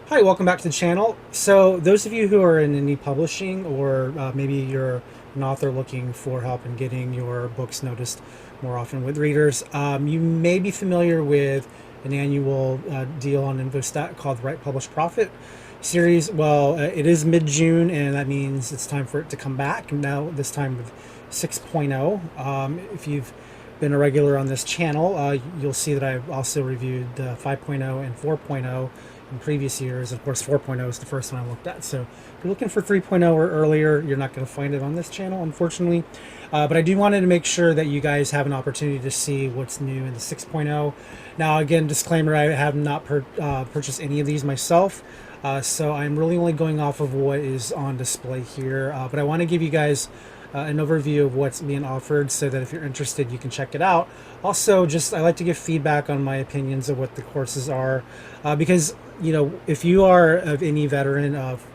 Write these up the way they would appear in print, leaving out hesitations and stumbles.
Hi, welcome back to the channel. So those of you who are in indie publishing, or maybe you're an author looking for help in getting your books noticed more often with readers, you may be familiar with an annual deal on Infostack called Write, Publish, Profit series. Well, it is mid-June, and that means it's time for it to come back. Now, this time with 6.0. If you've been a regular on this channel, you'll see that I've also reviewed 5.0 and 4.0 in previous years. Of course, 4.0 is the first one I looked at. So if you're looking for 3.0 or earlier, you're not going to find it on this channel, unfortunately. But I do wanted to make sure that you guys have an opportunity to see what's new in the 6.0. Now, again, disclaimer, I have not purchased any of these myself. So I'm really only going off of what is on display here. But I want to give you guys an overview of what's being offered so that if you're interested, you can check it out. Also, just I like to give feedback on my opinions of what the courses are, because if you are of any veteran of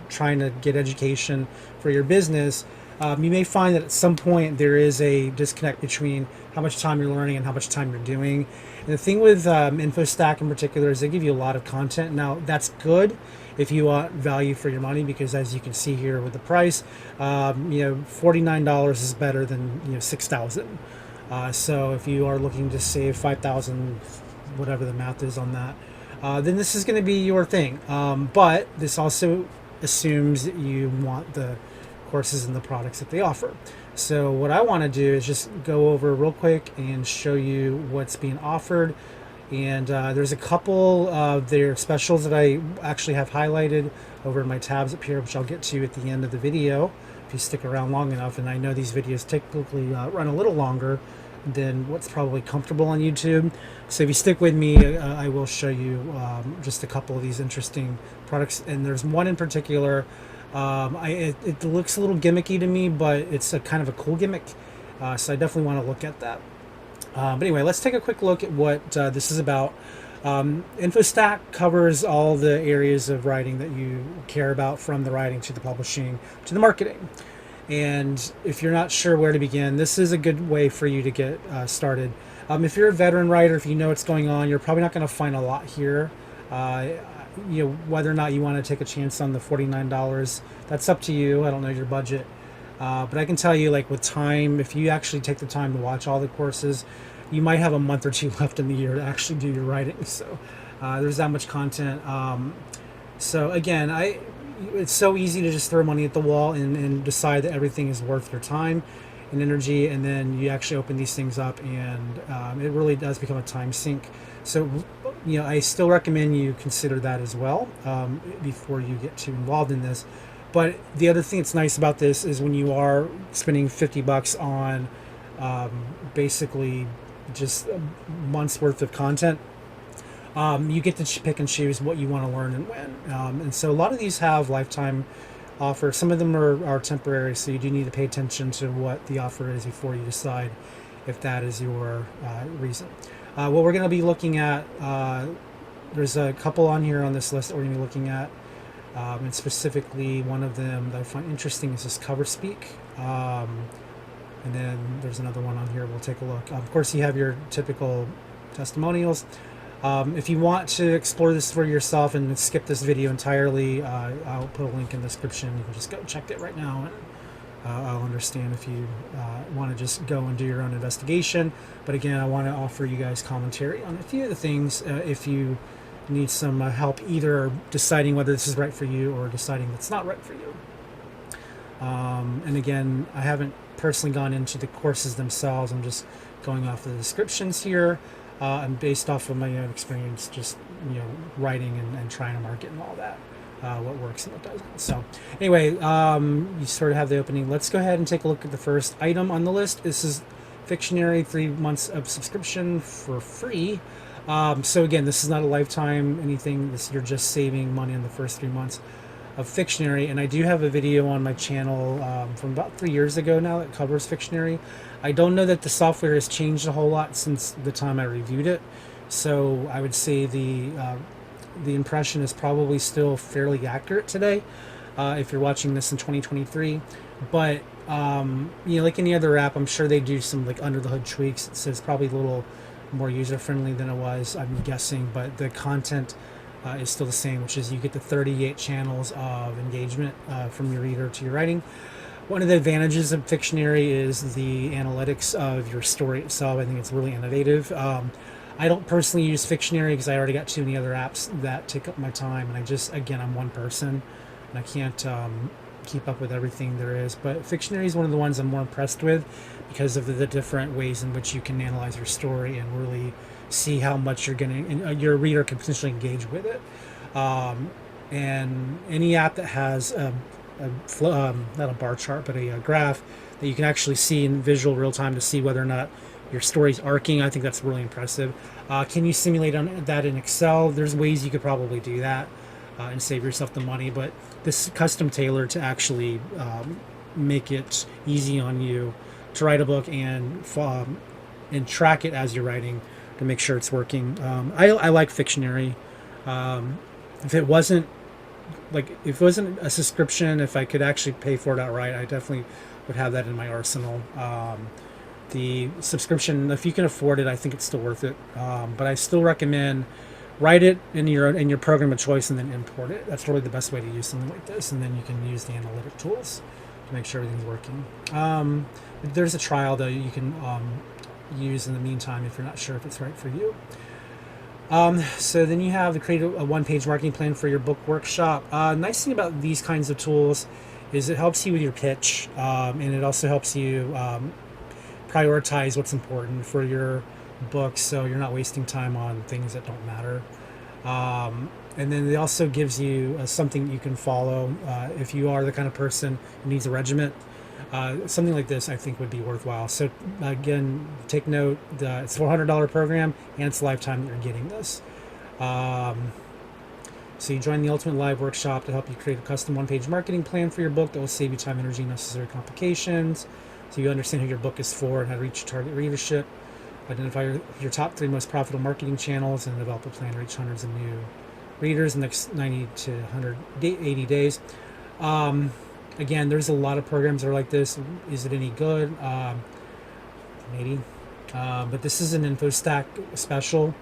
trying to get education for your business, you may find that at some point there is a disconnect between how much time you're learning and how much time you're doing. And the thing with Infostack in particular is they give you a lot of content. Now, that's good if you want value for your money, because as you can see here with the price, $49 is better than $6,000. So if you are looking to save 5,000, whatever the math is on that, then this is going to be your thing. But this also assumes that you want the courses and the products that they offer. So what I want to do is just go over real quick and show you what's being offered. And there's a couple of their specials that I actually have highlighted over in my tabs up here, which I'll get to at the end of the video if you stick around long enough. And I know these videos typically run a little longer than what's probably comfortable on YouTube. So if you stick with me, I will show you just a couple of these interesting products. And there's one in particular. It looks a little gimmicky to me, but it's a kind of a cool gimmick. So I definitely want to look at that. But anyway, let's take a quick look at what this is about. Infostack covers all the areas of writing that you care about, from the writing to the publishing to the marketing. And if you're not sure where to begin, this is a good way for you to get started. If you're a veteran writer, if you know what's going on, you're probably not going to find a lot here. Whether or not you want to take a chance on the $49, that's up to you. I don't know your budget. But I can tell you, like with time, if you actually take the time to watch all the courses, you might have a month or two left in the year to actually do your writing. So there's that much content. So again, it's so easy to just throw money at the wall and decide that everything is worth your time and energy, and then you actually open these things up, and it really does become a time sink. So I still recommend you consider that as well before you get too involved in this. But the other thing that's nice about this is when you are spending $50 on basically just a month's worth of content, you get to pick and choose what you want to learn and when. And so a lot of these have lifetime offers. Some of them are temporary, so you do need to pay attention to what the offer is before you decide if that is your reason. What we're going to be looking at, there's a couple on here on this list that we're going to be looking at. And specifically, one of them that I find interesting is this cover speak. And then there's another one on here. We'll take a look. Of course, you have your typical testimonials. If you want to explore this for yourself and skip this video entirely, I'll put a link in the description. You can just go check it right now. And I'll understand if you want to just go and do your own investigation. But again, I want to offer you guys commentary on a few of the things if you need some help either deciding whether this is right for you or deciding it's not right for you. And again, I haven't personally gone into the courses themselves. I'm just going off the descriptions here and based off of my own experience, just writing and trying to market and all that, what works and what doesn't. So anyway, you sort of have the opening. Let's go ahead and take a look at the first item on the list. This is Fictionary, 3 months of subscription for free. So again, this is not a lifetime anything. You're just saving money on the first 3 months of Fictionary. And I do have a video on my channel from about 3 years ago now that covers Fictionary. I don't know that the software has changed a whole lot since the time I reviewed it. So I would say the impression is probably still fairly accurate today if you're watching this in 2023. But like any other app, I'm sure they do some like under the hood tweaks. So it's probably a little more user friendly than it was, I'm guessing, but the content is still the same, which is you get the 38 channels of engagement from your reader to your writing. One of the advantages of Fictionary is the analytics of your story itself. I think it's really innovative. I don't personally use Fictionary because I already got too many other apps that take up my time, and I'm one person, and I can't keep up with everything there is. But Fictionary is one of the ones I'm more impressed with because of the different ways in which you can analyze your story and really see how much your reader can potentially engage with it. And any app that has not a bar chart, but a graph that you can actually see in visual real time to see whether or not your story's arcing, I think that's really impressive. Can you simulate that in Excel? There's ways you could probably do that and save yourself the money, but this is custom tailored to actually make it easy on you to write a book and track it as you're writing to make sure it's working. I like Fictionary. If it wasn't a subscription, if I could actually pay for it outright, I definitely would have that in my arsenal. The subscription, if you can afford it, I think it's still worth it. But I still recommend write it in your program of choice and then import it. That's really the best way to use something like this, and then you can use the analytic tools to make sure everything's working. There's a trial though you can use in the meantime if you're not sure if it's right for you. So then you have to create a one-page marketing plan for your book workshop. Nice thing about these kinds of tools is it helps you with your pitch, and it also helps you prioritize what's important for your book, so you're not wasting time on things that don't matter. And then it also gives you something you can follow if you are the kind of person who needs a regiment. Something like this I think would be worthwhile. So again, take note that it's a $400 program and it's lifetime that you're getting this. So you join the Ultimate Live Workshop to help you create a custom one-page marketing plan for your book that will save you time, energy, and necessary complications. So you understand who your book is for and how to reach your target readership. Identify your top 3 most profitable marketing channels and develop a plan to reach hundreds of new readers in the next 90 to 180 days. Again, there's a lot of programs that are like this. Is it any good? Maybe. But this is an Infostack special.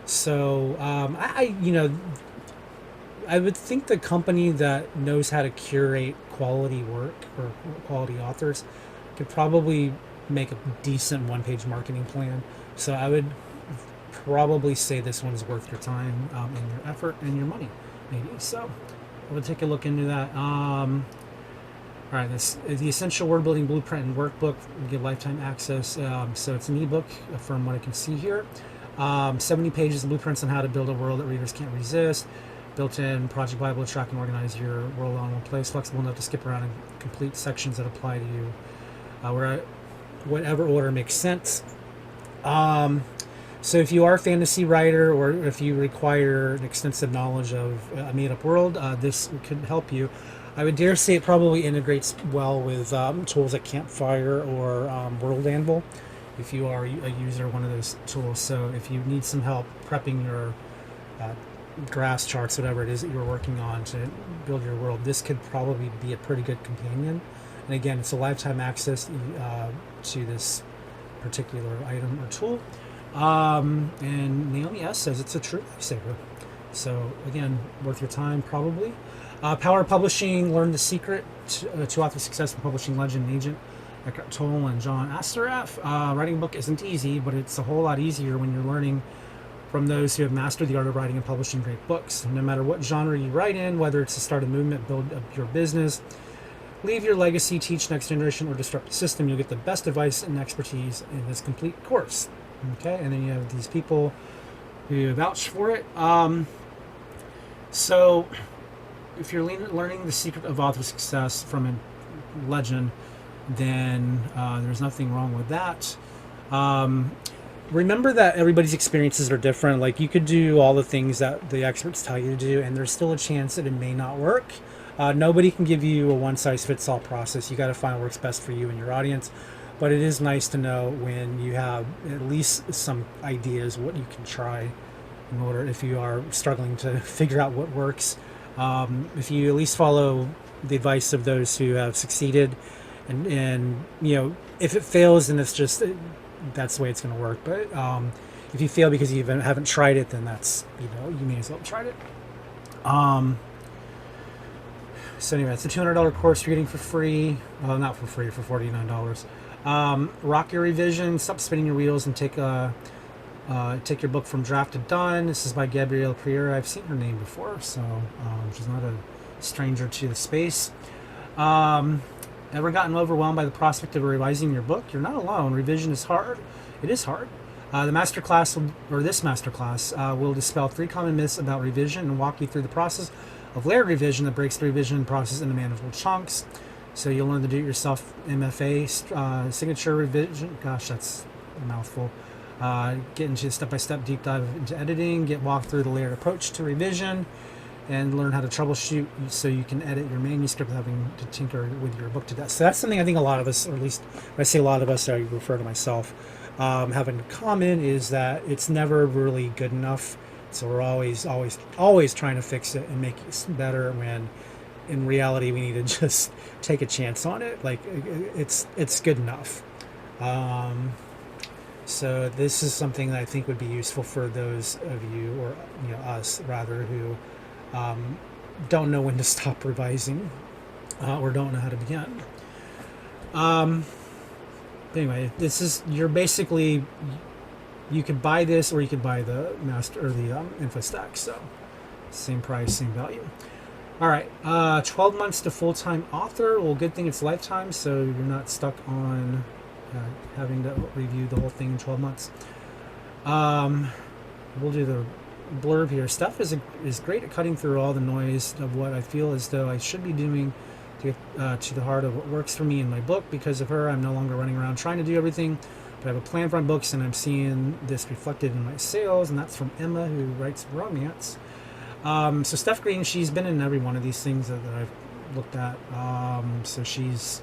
So I would think the company that knows how to curate quality work or quality authors could probably make a decent one-page marketing plan. So I would probably say this one is worth your time and your effort and your money, maybe. So I would take a look into that. All right, this is the Essential Word Building Blueprint and Workbook. You get lifetime access. So it's an ebook from what I can see here. 70 pages of blueprints on how to build a world that readers can't resist. Built-in Project Bible to track and organize your world on one place. Flexible enough to skip around and complete sections that apply to you, whatever order makes sense. So if you are a fantasy writer or if you require an extensive knowledge of a made-up world, this could help you. I would dare say it probably integrates well with tools like Campfire or World Anvil if you are a user of one of those tools. So if you need some help prepping your graphs, charts, whatever it is that you're working on to build your world, this could probably be a pretty good companion. And again, it's a lifetime access to this particular item or tool. And Naomi S says it's a true lifesaver. So again, worth your time probably. Power Publishing, learn the secret to author success from publishing legend and agent Eckhart Tolle and John Astoraf. Writing a book isn't easy, but it's a whole lot easier when you're learning from those who have mastered the art of writing and publishing great books. No matter what genre you write in, whether it's to start a movement, build up your business, leave your legacy, teach next generation, or disrupt the system, you'll get the best advice and expertise in this complete course. Okay, and then you have these people who vouch for it. So if you're learning the secret of author success from a legend, then there's nothing wrong with that. Remember that everybody's experiences are different. Like, you could do all the things that the experts tell you to do, and there's still a chance that it may not work. Nobody can give you a one-size-fits-all process. You got to find what works best for you and your audience. But it is nice to know when you have at least some ideas what you can try in order, if you are struggling to figure out what works. If you at least follow the advice of those who have succeeded, and if it fails, then it's just that's the way it's going to work. But if you fail because you haven't tried it, then that's you may as well have tried it. So anyway, it's a $200 course you're getting for free. Well, not for free, for $49. Rock your revision, stop spinning your wheels, and take your book from draft to done. This is by Gabrielle Prieur. I've seen her name before, so she's not a stranger to the space. Ever gotten overwhelmed by the prospect of revising your book? You're not alone. Revision is hard. It is hard. This masterclass will dispel 3 common myths about revision and walk you through the process of layered revision that breaks the revision process into manageable chunks. So you'll learn the do-it-yourself MFA signature revision. Gosh, that's a mouthful. Get into a step-by-step deep dive into editing. Get walked through the layered approach to revision, and learn how to troubleshoot so you can edit your manuscript without having to tinker with your book to death. So that's something I think a lot of us, or at least when I say a lot of us, I refer to myself, have in common, is that it's never really good enough. So we're always trying to fix it and make it better, when in reality we need to just take a chance on it. Like it's good enough. So this is something that I think would be useful for those of you, or us rather, who don't know when to stop revising, or don't know how to begin. Anyway, this is, you could buy this, or you could buy the master or the Infostack. So same price, same value. All right, 12 months to full-time author. Well, good thing it's lifetime, so you're not stuck on having to review the whole thing in 12 months. We'll do the blurb here. Steph is great at cutting through all the noise of what I feel as though I should be doing to get to the heart of what works for me in my book. Because of her, I'm no longer running around trying to do everything, but I have a plan for my books, and I'm seeing this reflected in my sales. And that's from Emma, who writes romance. So Steph Green, she's been in every one of these things that I've looked at. So she's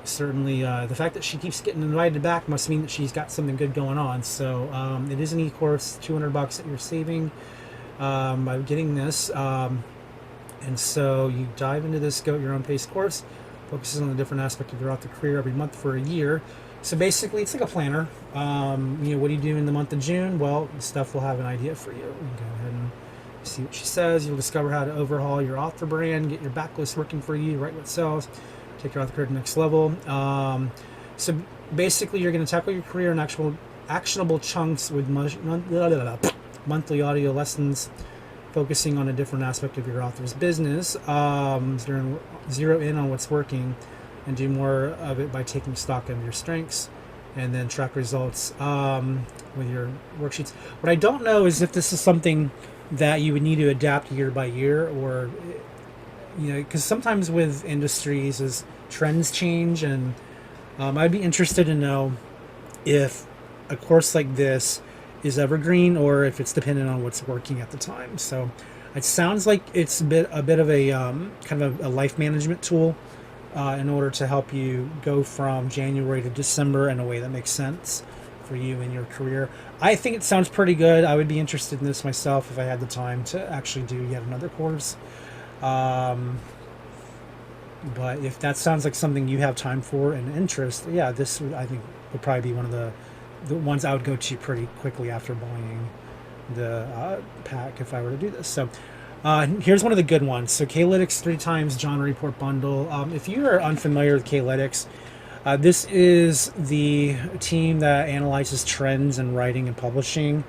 certainly, the fact that she keeps getting invited back must mean that she's got something good going on. So it is an e-course, $200 that you're saving by getting this. And so you dive into this go at your own pace course, focuses on a different aspect of your author career every month for a year. So basically, it's like a planner. What do you do in the month of June? Well, Steph will have an idea for you. You can go ahead and see what she says. You'll discover how to overhaul your author brand, get your backlist working for you, write what sells, take your author career to the next level. So basically, you're going to tackle your career in actionable chunks with monthly audio lessons, focusing on a different aspect of your author's business. Zero in on what's working, and do more of it by taking stock of your strengths, and then track results with your worksheets. What I don't know is if this is something that you would need to adapt year by year, or because sometimes with industries as trends change, and I'd be interested to know if a course like this is evergreen, or if it's dependent on what's working at the time. So it sounds like it's a bit of a kind of a life management tool in order to help you go from January to December in a way that makes sense for you in your career. I think it sounds pretty good. I would be interested in this myself if I had the time to actually do yet another course. But if that sounds like something you have time for and interest, yeah, this I think would probably be one of the ones I would go to pretty quickly after buying the pack if I were to do this. So here's one of the good ones. So k-lytics 3 times genre report bundle. If you are unfamiliar with k-lytics, this is the team that analyzes trends in writing and publishing.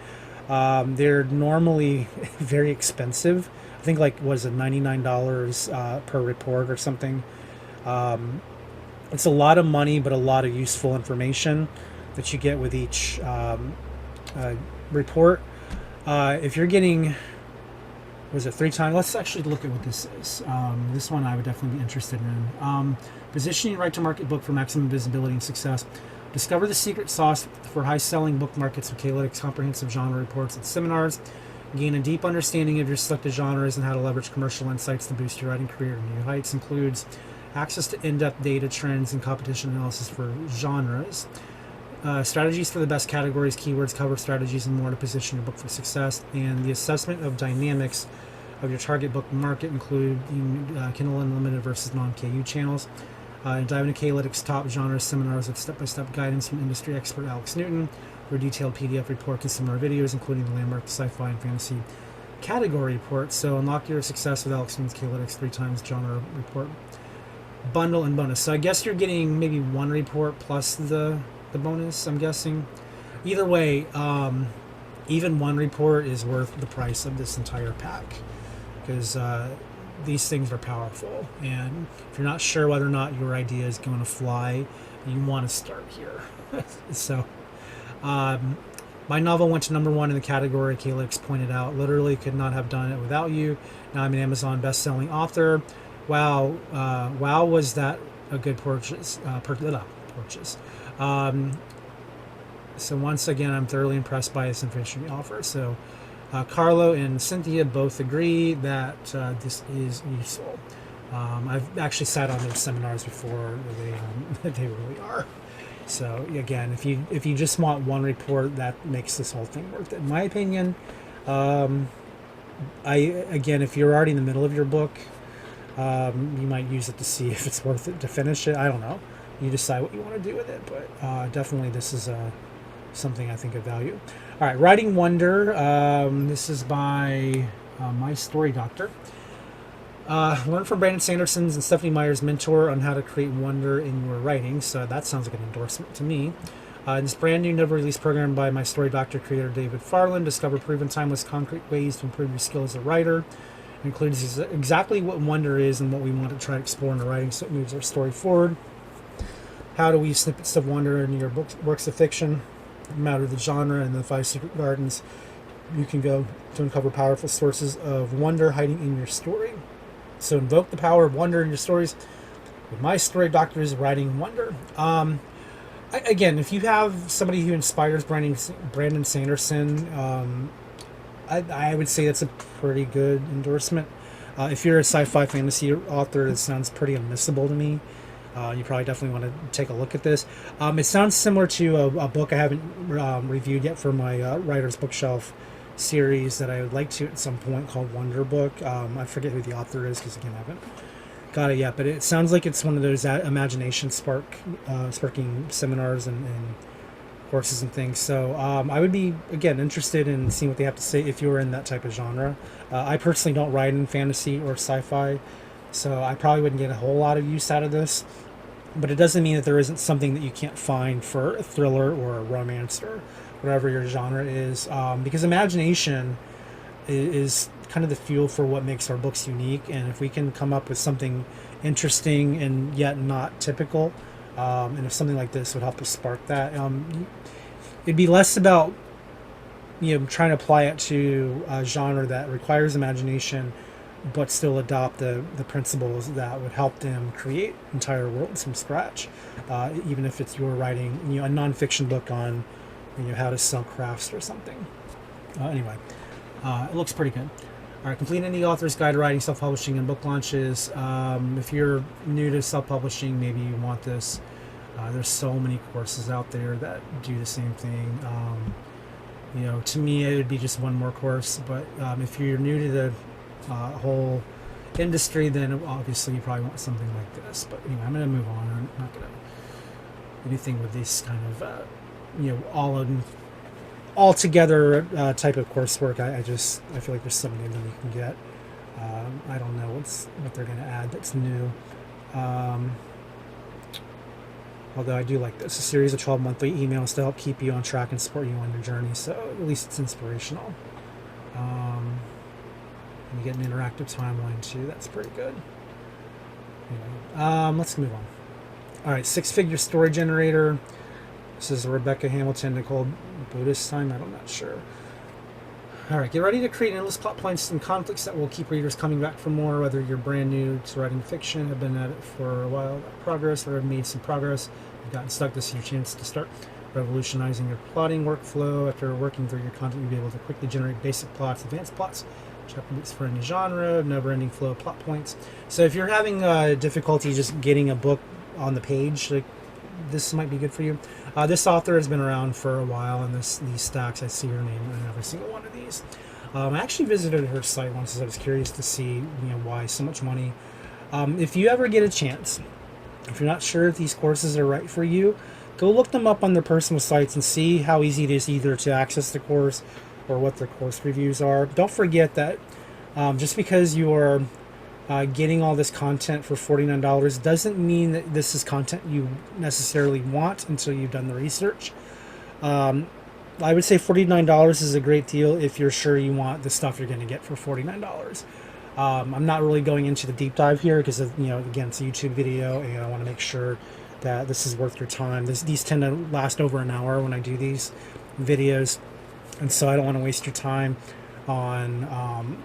They're normally very expensive. I think was it $99 per report or something. It's a lot of money, but a lot of useful information that you get with each report. If you're getting, was it 3 times? Let's actually look at what this is. This one I would definitely be interested in. Positioning your right-to-market book for maximum visibility and success. Discover the secret sauce for high-selling book markets with k-lytics comprehensive genre reports and seminars. Gain a deep understanding of your selected genres and how to leverage commercial insights to boost your writing career to new heights. Includes access to in-depth data, trends, and competition analysis for genres. Strategies for the best categories, keywords, cover strategies, and more to position your book for success. And the assessment of dynamics of your target book market, including Kindle Unlimited versus non-KU channels. Dive into k-lytics top genres seminars with step-by-step guidance from industry expert Alex Newton, for a detailed PDF report and similar videos, including the landmark sci-fi and fantasy category report. So unlock your success with Alex Means k-lytics 3 times genre report bundle and bonus. So I guess you're getting maybe 1 report plus the bonus, I'm guessing. Either way, even 1 report is worth the price of this entire pack, because these things are powerful, and if you're not sure whether or not your idea is going to fly, you want to start here. So my novel went to #1 in the category. K-lytics pointed out, literally could not have done it without you. Now I'm an Amazon best-selling author. Wow, wow, was that a good purchase? So once again, I'm thoroughly impressed by this information you offer. So Carlo and Cynthia both agree that this is useful. I've actually sat on their seminars before. They really are. So again, if you just want 1 report, that makes this whole thing worth it, in my opinion. If you're already in the middle of your book, you might use it to see if it's worth it to finish it. I don't know. You decide what you want to do with it, but definitely this is something I think of value. All right, Writing Wonder. This is by My Story Doctor. Learn from Brandon Sanderson's and Stephanie Meyer's mentor on how to create wonder in your writing. So that sounds like an endorsement to me. In this brand new, never released program by My Story Doctor creator David Farland, discover proven, timeless, concrete ways to improve your skill as a writer. It includes exactly what wonder is and what we want to try to explore in the writing, so it moves our story forward. How to weave snippets of wonder into your works of fiction, no matter the genre, and the 5 secret gardens you can go to uncover powerful sources of wonder hiding in your story. So invoke the power of wonder in your stories with My Story Doctor's Writing Wonder. Again, if you have somebody who inspires Brandon Sanderson, I would say that's a pretty good endorsement. If you're a sci-fi fantasy author, it sounds pretty unmissable to me. You probably definitely want to take a look at this. It sounds similar to a book I haven't reviewed yet for my Writer's Bookshelf series that I would like to at some point, called Wonder Book. I forget who the author is, because again I haven't got it yet, but it sounds like it's one of those imagination sparking seminars and courses and things. So I would be, again, interested in seeing what they have to say if you're in that type of genre. I personally don't write in fantasy or sci-fi, so I probably wouldn't get a whole lot of use out of this, but it doesn't mean that there isn't something that you can't find for a thriller or a romance or whatever your genre is, because imagination is kind of the fuel for what makes our books unique, and if we can come up with something interesting and yet not typical, and if something like this would help us spark that, it'd be less about trying to apply it to a genre that requires imagination but still adopt the principles that would help them create entire worlds from scratch, even if it's you're writing a nonfiction book on how to sell crafts or something. Anyway, it looks pretty good. All right, complete any author's guide to writing, self-publishing, and book launches. If you're new to self-publishing, maybe you want this. There's so many courses out there that do the same thing. To me, it would be just one more course. But if you're new to the whole industry, then obviously you probably want something like this. But anyway, I'm going to move on. I'm not going to do anything with this kind of all together type of coursework. I feel like there's so many of them you can get. I don't know what they're going to add that's new. Although I do like this, a series of 12 monthly emails to help keep you on track and support you on your journey. So at least it's inspirational. And you get an interactive timeline too. That's pretty good. Anyway, let's move on. All right, 6-figure story generator. This is Rebecca Hamilton, Nicole Buddhist time. I'm not sure. All right, get ready to create endless plot points and conflicts that will keep readers coming back for more. Whether you're brand new to writing fiction, have been at it for a while, progress, or have made some progress, you've gotten stuck, this is your chance to start revolutionizing your plotting workflow. After working through your content, you'll be able to quickly generate basic plots, advanced plots, chapters for any genre, never-ending flow of plot points. So if you're having difficulty just getting a book on the page, this might be good for you. This author has been around for a while, and these stacks, I see her name in every single one of these. I actually visited her site once as I was curious to see why so much money. If you ever get a chance, if you're not sure if these courses are right for you, go look them up on their personal sites and see how easy it is either to access the course or what their course reviews are. Don't forget that just because you're getting all this content for $49 doesn't mean that this is content you necessarily want until you've done the research. I would say $49 is a great deal if you're sure you want the stuff you're going to get for $49. I'm not really going into the deep dive here because, again, it's a YouTube video and I want to make sure that this is worth your time. These tend to last over an hour when I do these videos, and so I don't want to waste your time on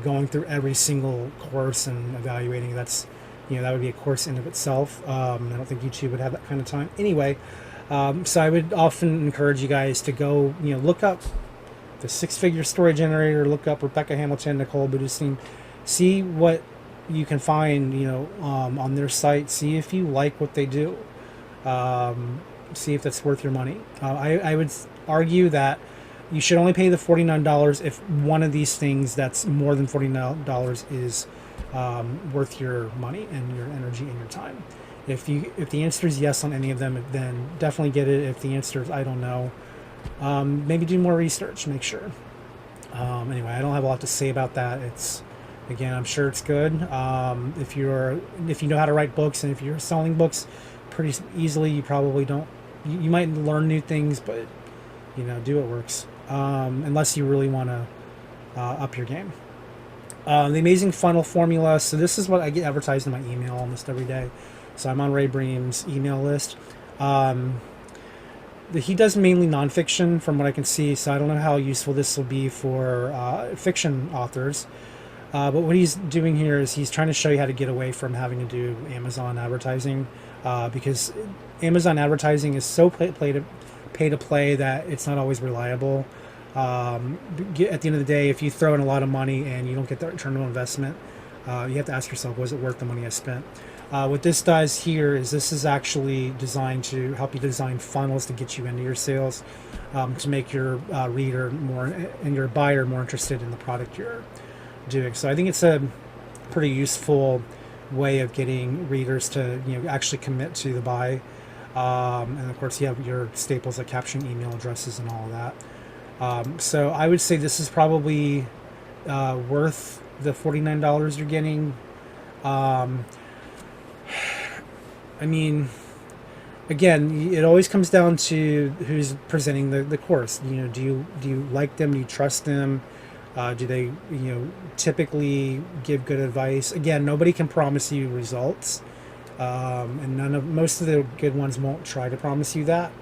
going through every single course and evaluating. That would be a course in of itself. I don't think YouTube would have that kind of time anyway. So I would often encourage you guys to go look up the Six-Figure Story Generator, look up Rebecca Hamilton, Nicole Budestein, see what you can find on their site, see if you like what they do, see if that's worth your money. I would argue that you should only pay the $49 if one of these things that's more than $49 is worth your money and your energy and your time. If the answer is yes on any of them, then definitely get it. If the answer is I don't know, maybe do more research, make sure. Anyway, I don't have a lot to say about that. Again, I'm sure it's good. If you know how to write books and if you're selling books pretty easily, you probably don't. You might learn new things, but do what works. Unless you really want to up your game. The Amazing Funnel Formula. So this is what I get advertised in my email almost every day. So I'm on Ray Bream's email list. He does mainly nonfiction from what I can see, so I don't know how useful this will be for fiction authors. But what he's doing here is he's trying to show you how to get away from having to do Amazon advertising, because Amazon advertising is so pay to play that it's not always reliable. At the end of the day, if you throw in a lot of money and you don't get the return on investment, you have to ask yourself, was it worth the money I spent? What this does here is this is actually designed to help you design funnels to get you into your sales, to make your reader more and your buyer more interested in the product you're doing. So I think it's a pretty useful way of getting readers to actually commit to the buy. And of course you have your staples like caption, email addresses, and all of that. So I would say this is probably worth the $49 you're getting. I mean, again, it always comes down to who's presenting the course. Do you like them? Do you trust them? Do they typically give good advice? Again, nobody can promise you results, and most of the good ones won't try to promise you that.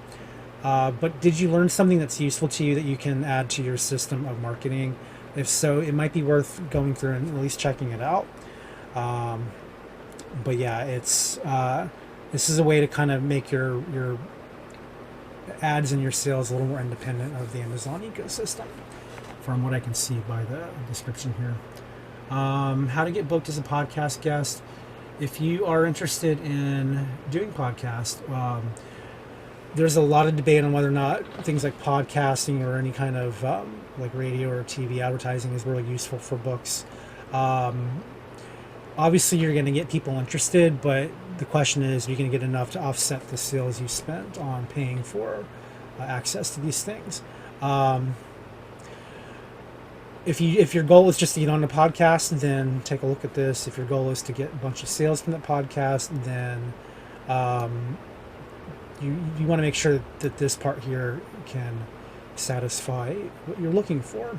But did you learn something that's useful to you that you can add to your system of marketing? If so, it might be worth going through and at least checking it out. But yeah, this is a way to kind of make your ads and your sales a little more independent of the Amazon ecosystem, from what I can see by the description here. How to get booked as a podcast guest. If you are interested in doing podcasts, there's a lot of debate on whether or not things like podcasting or any kind of like radio or TV advertising is really useful for books. Obviously, you're going to get people interested, but the question is, are you going to get enough to offset the sales you spent on paying for access to these things? If your goal is just to get on a podcast, then take a look at this. If your goal is to get a bunch of sales from that podcast, then you want to make sure that this part here can satisfy what you're looking for.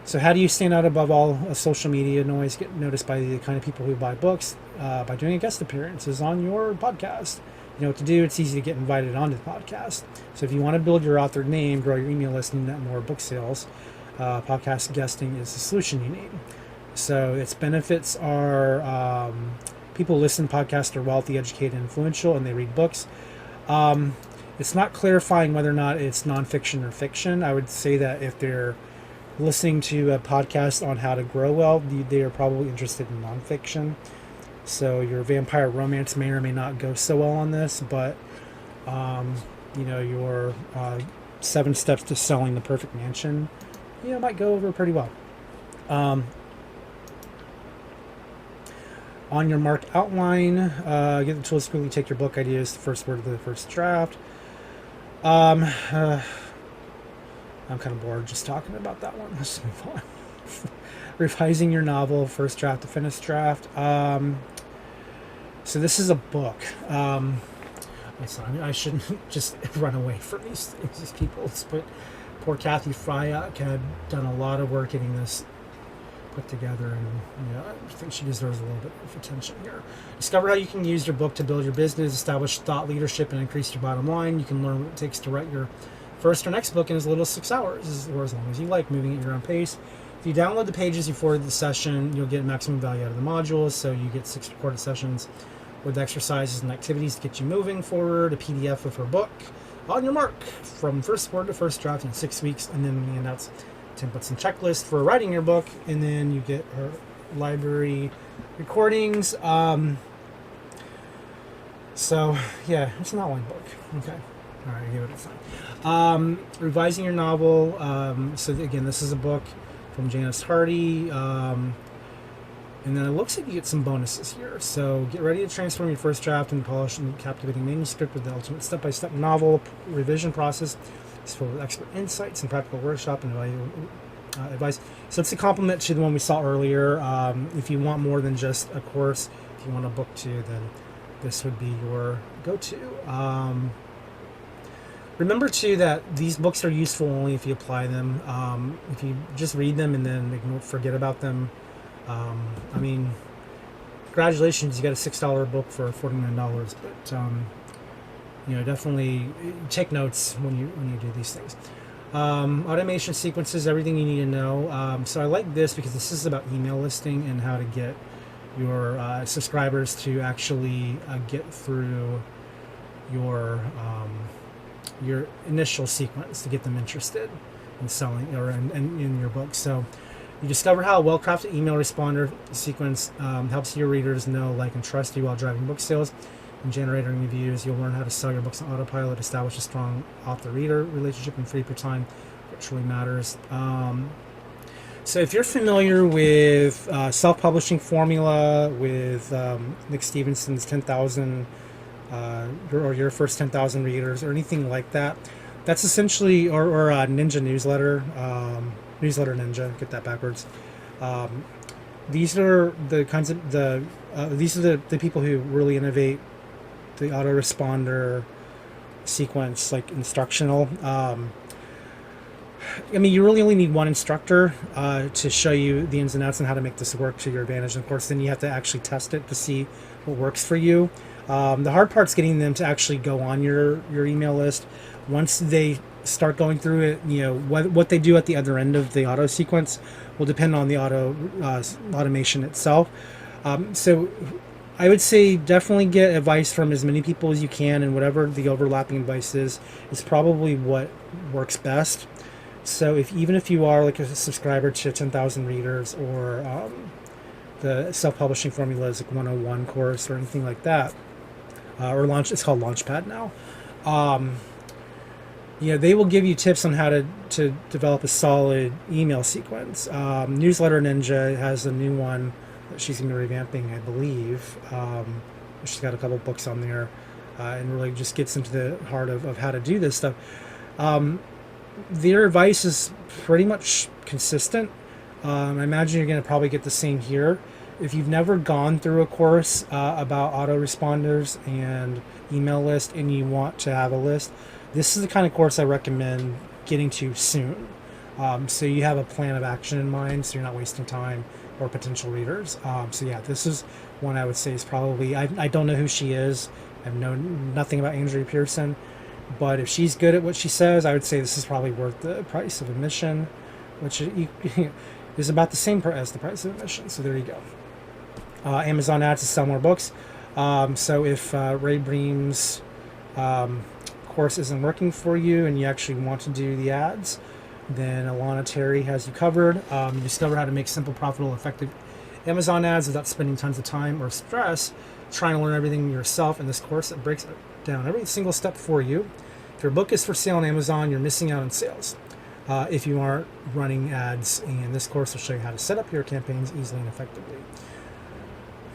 So how do you stand out above all social media noise, get noticed by the kind of people who buy books? By doing guest appearances on your podcast. You know what to do. It's easy to get invited onto the podcast. So if you want to build your author name, grow your email list, and net more book sales, podcast guesting is the solution you need. So its benefits are people listen to podcasts are wealthy, educated, influential, and they read books. It's not clarifying whether or not it's nonfiction or fiction. I would say that if they're listening to a podcast on how to grow well, they are probably interested in nonfiction. So your vampire romance may or may not go so well on this, but your 7 steps to selling the perfect mansion, might go over pretty well. On your mark outline, get the tools to quickly take your book ideas, the first word of the first draft. I'm kind of bored just talking about that one. Let's move on. Revising your novel, first draft to finished draft. So this is a book. I shouldn't just run away from these people. But poor Kathy Fryak had done a lot of work getting this put together, and I think she deserves a little bit of attention here. Discover how you can use your book to build your business, establish thought leadership, and increase your bottom line. You can learn what it takes to write your first or next book in as little as 6 hours, or as long as you like, moving at your own pace. If you download the pages before the session, you'll get maximum value out of the modules. So you get 6 recorded sessions with exercises and activities to get you moving forward, a PDF of her book, on your mark, from first word to first draft in 6 weeks, and then we announce templates and checklists for writing your book, and then you get her library recordings. So yeah, it's an outline book. Okay, all right, give it a time. Revising your novel. So again, this is a book from Janice Hardy. And then it looks like you get some bonuses here. So get ready to transform your first draft into polished and captivating manuscript with the ultimate step-by-step novel revision process. It's filled with expert insights and practical workshop and advice. So it's a complement to the one we saw earlier. If you want more than just a course, if you want a book too, then this would be your go-to. Remember too that these books are useful only if you apply them. If you just read them and then forget about them, I mean, congratulations, you got a $6 book for $49, but definitely take notes when you do these things. Automation sequences, everything you need to know. So I like this because this is about email listing and how to get your subscribers to actually get through your initial sequence to get them interested in selling or in your book. So you discover how a well-crafted email responder sequence helps your readers know, like, and trust you while driving book sales and generating reviews. You'll learn how to sell your books on autopilot, establish a strong author-reader relationship, and free up your time, what truly matters. So if you're familiar with self-publishing formula, with Nick Stephenson's 10,000 or your first 10,000 readers or anything like that, that's essentially, or Ninja Newsletter, Newsletter Ninja, get that backwards. These are the kinds of these are the people who really innovate the autoresponder sequence, like instructional. I mean, you really only need one instructor to show you the ins and outs and how to make this work to your advantage. And of course, then you have to actually test it to see what works for you. The hard part's getting them to actually go on your email list. Once they start going through it, what they do at the other end of the auto sequence will depend on the automation itself. So I would say definitely get advice from as many people as you can, and whatever the overlapping advice is probably what works best. So even if you are like a subscriber to 10,000 readers, or the self-publishing formulas like 101 course or anything like that, it's called Launchpad now. They will give you tips on how to develop a solid email sequence. Newsletter Ninja has a new one that she's going to be revamping, I believe. She's got a couple books on there, and really just gets into the heart of how to do this stuff. Their advice is pretty much consistent. I imagine you're going to probably get the same here. If you've never gone through a course about autoresponders and email list, and you want to have a list, this is the kind of course I recommend getting to soon. So you have a plan of action in mind, so you're not wasting time or potential readers. So yeah, this is one I would say is probably, I don't know who she is. I've known nothing about Andrea Pearson, but if she's good at what she says, I would say this is probably worth the price of admission, which is about the same as the price of admission. So there you go. Amazon ads to sell more books. So if Ray Bream's course isn't working for you and you actually want to do the ads, then Alana Terry has you covered. You discover how to make simple, profitable, effective Amazon ads without spending tons of time or stress trying to learn everything yourself in this course that breaks down every single step for you. If your book is for sale on Amazon, you're missing out on sales if you aren't running ads, and this course will show you how to set up your campaigns easily and effectively.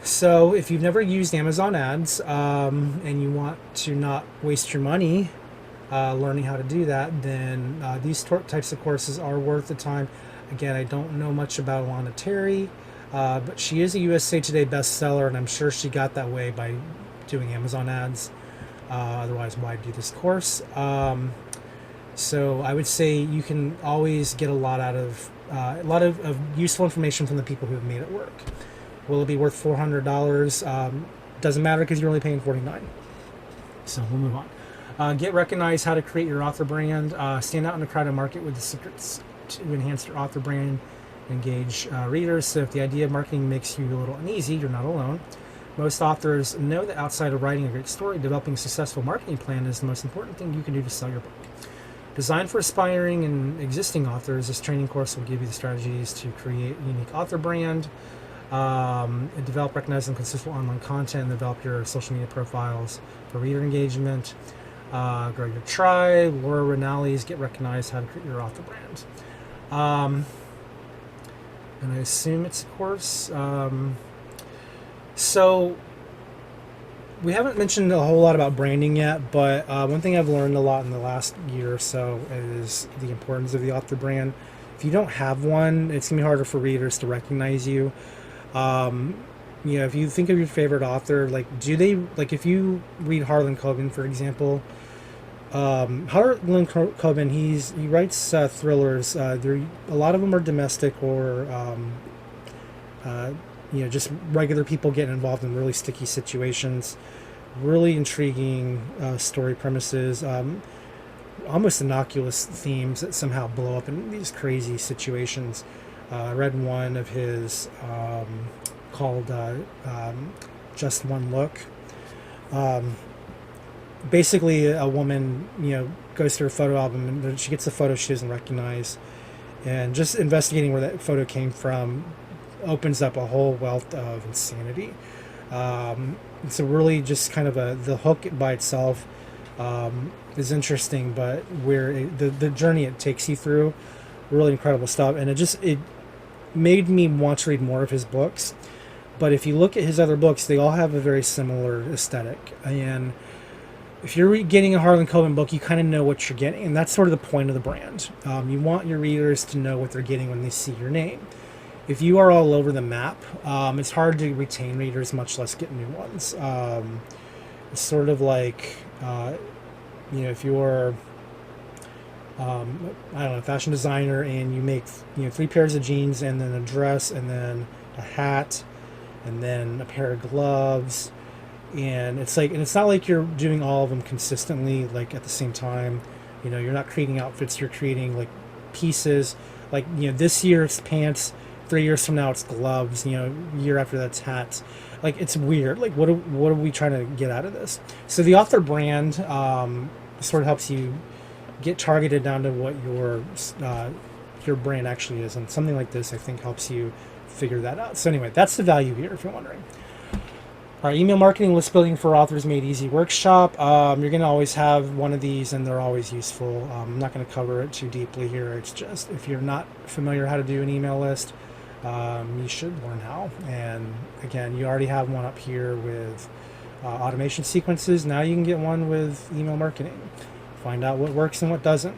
So if you've never used Amazon ads and you want to not waste your money learning how to do that, then these types of courses are worth the time. Again, I don't know much about Alana Terry, but she is a USA Today bestseller, and I'm sure she got that way by doing Amazon ads. Otherwise, why do this course? So I would say you can always get a lot out of of useful information from the people who have made it work. Will it be worth $400? Doesn't matter because you're only paying $49. So we'll move on. Get recognized, how to create your author brand. Stand out in a crowded market with the secrets to enhance your author brand. Engage readers. So if the idea of marketing makes you a little uneasy, you're not alone. Most authors know that outside of writing a great story, developing a successful marketing plan is the most important thing you can do to sell your book. Designed for aspiring and existing authors, this training course will give you the strategies to create a unique author brand, develop, recognize, and consistent online content, and develop your social media profiles for reader engagement, grow your tribe. Laura Rinaldi's Get Recognized, How to Create Your Author Brand. And I assume it's a course. So we haven't mentioned a whole lot about branding yet, but one thing I've learned a lot in the last year or so is the importance of the author brand. If you don't have one, it's gonna be harder for readers to recognize you. If you think of your favorite author, if you read Harlan Coben, for example, Harlan Coben, he writes thrillers. A lot of them are domestic or just regular people getting involved in really sticky situations. Really intriguing story premises, almost innocuous themes that somehow blow up in these crazy situations. I read one of his called Just One Look. Basically, a woman, goes through a photo album and she gets a photo she doesn't recognize, and just investigating where that photo came from opens up a whole wealth of insanity. So really just kind of the hook by itself is interesting, but where the journey it takes you through, really incredible stuff. And it made me want to read more of his books. But if you look at his other books, they all have a very similar aesthetic. And if you're getting a Harlan Coben book, you kind of know what you're getting. And that's sort of the point of the brand. You want your readers to know what they're getting when they see your name. If you are all over the map, it's hard to retain readers, much less get new ones. It's sort of like, if you're, a fashion designer and you make, 3 pairs of jeans and then a dress and then a hat and then a pair of gloves. And it's not like you're doing all of them consistently, like at the same time. You're not creating outfits, you're creating like pieces. Like, this year it's pants. 3 years from now it's gloves, year after that's hats. Like, it's weird. Like, what are we trying to get out of this? So the author brand sort of helps you get targeted down to what your brand actually is, and something like this I think helps you figure that out. So anyway, that's the value here if you're wondering. All right, email marketing list building for authors made easy workshop. You're going to always have one of these, and they're always useful. I'm not going to cover it too deeply here. It's just, if you're not familiar how to do an email list, you should learn how. And again, you already have one up here with automation sequences. Now you can get one with email marketing. Find out what works and what doesn't.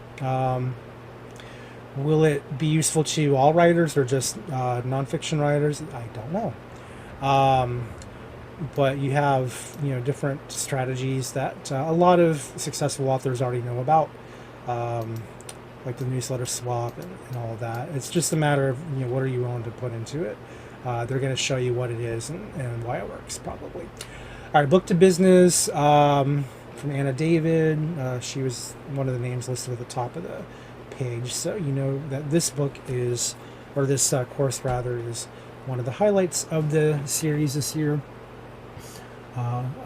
Will it be useful to all writers or just nonfiction writers? I don't know. But you have different strategies that a lot of successful authors already know about, like the newsletter swap and all of that. It's just a matter of what are you willing to put into it. They're going to show you what it is and why it works, probably. All right, book to business from Anna David. She was one of the names listed at the top of the page, so you know that this book is, or this course rather, is one of the highlights of the series this year.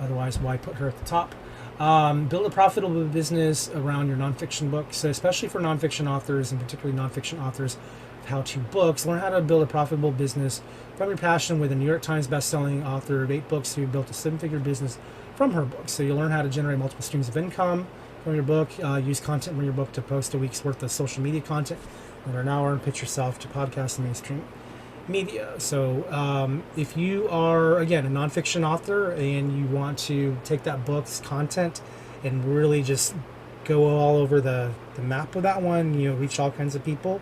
Otherwise, why put her at the top? Build a profitable business around your nonfiction books. So especially for nonfiction authors, and particularly nonfiction authors of how-to books, learn how to build a profitable business from your passion with a New York Times best-selling author of 8 books who built a 7-figure business from her books. So you'll learn how to generate multiple streams of income from your book, use content from your book to post a week's worth of social media content in an hour, and pitch yourself to podcast and mainstream media. So if you are, again, a nonfiction author and you want to take that book's content and really just go all over the map with that one, reach all kinds of people,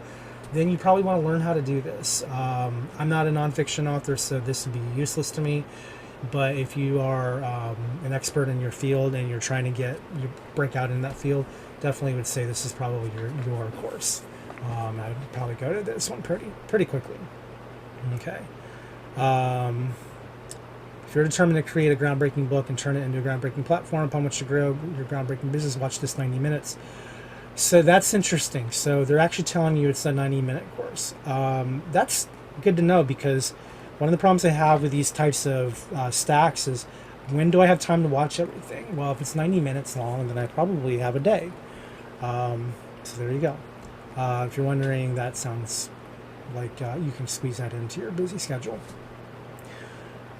then you probably want to learn how to do this. I'm not a nonfiction author, so this would be useless to me. But if you are an expert in your field and you're trying to break out in that field, definitely would say this is probably your course. I would probably go to this one pretty quickly. Okay. If you're determined to create a groundbreaking book and turn it into a groundbreaking platform upon which to grow your groundbreaking business, watch this 90 minutes. So that's interesting. So they're actually telling you it's a 90-minute course. That's good to know, because one of the problems I have with these types of stacks is, when do I have time to watch everything? Well, if it's 90 minutes long, then I probably have a day. So there you go. If you're wondering, that sounds like you can squeeze that into your busy schedule.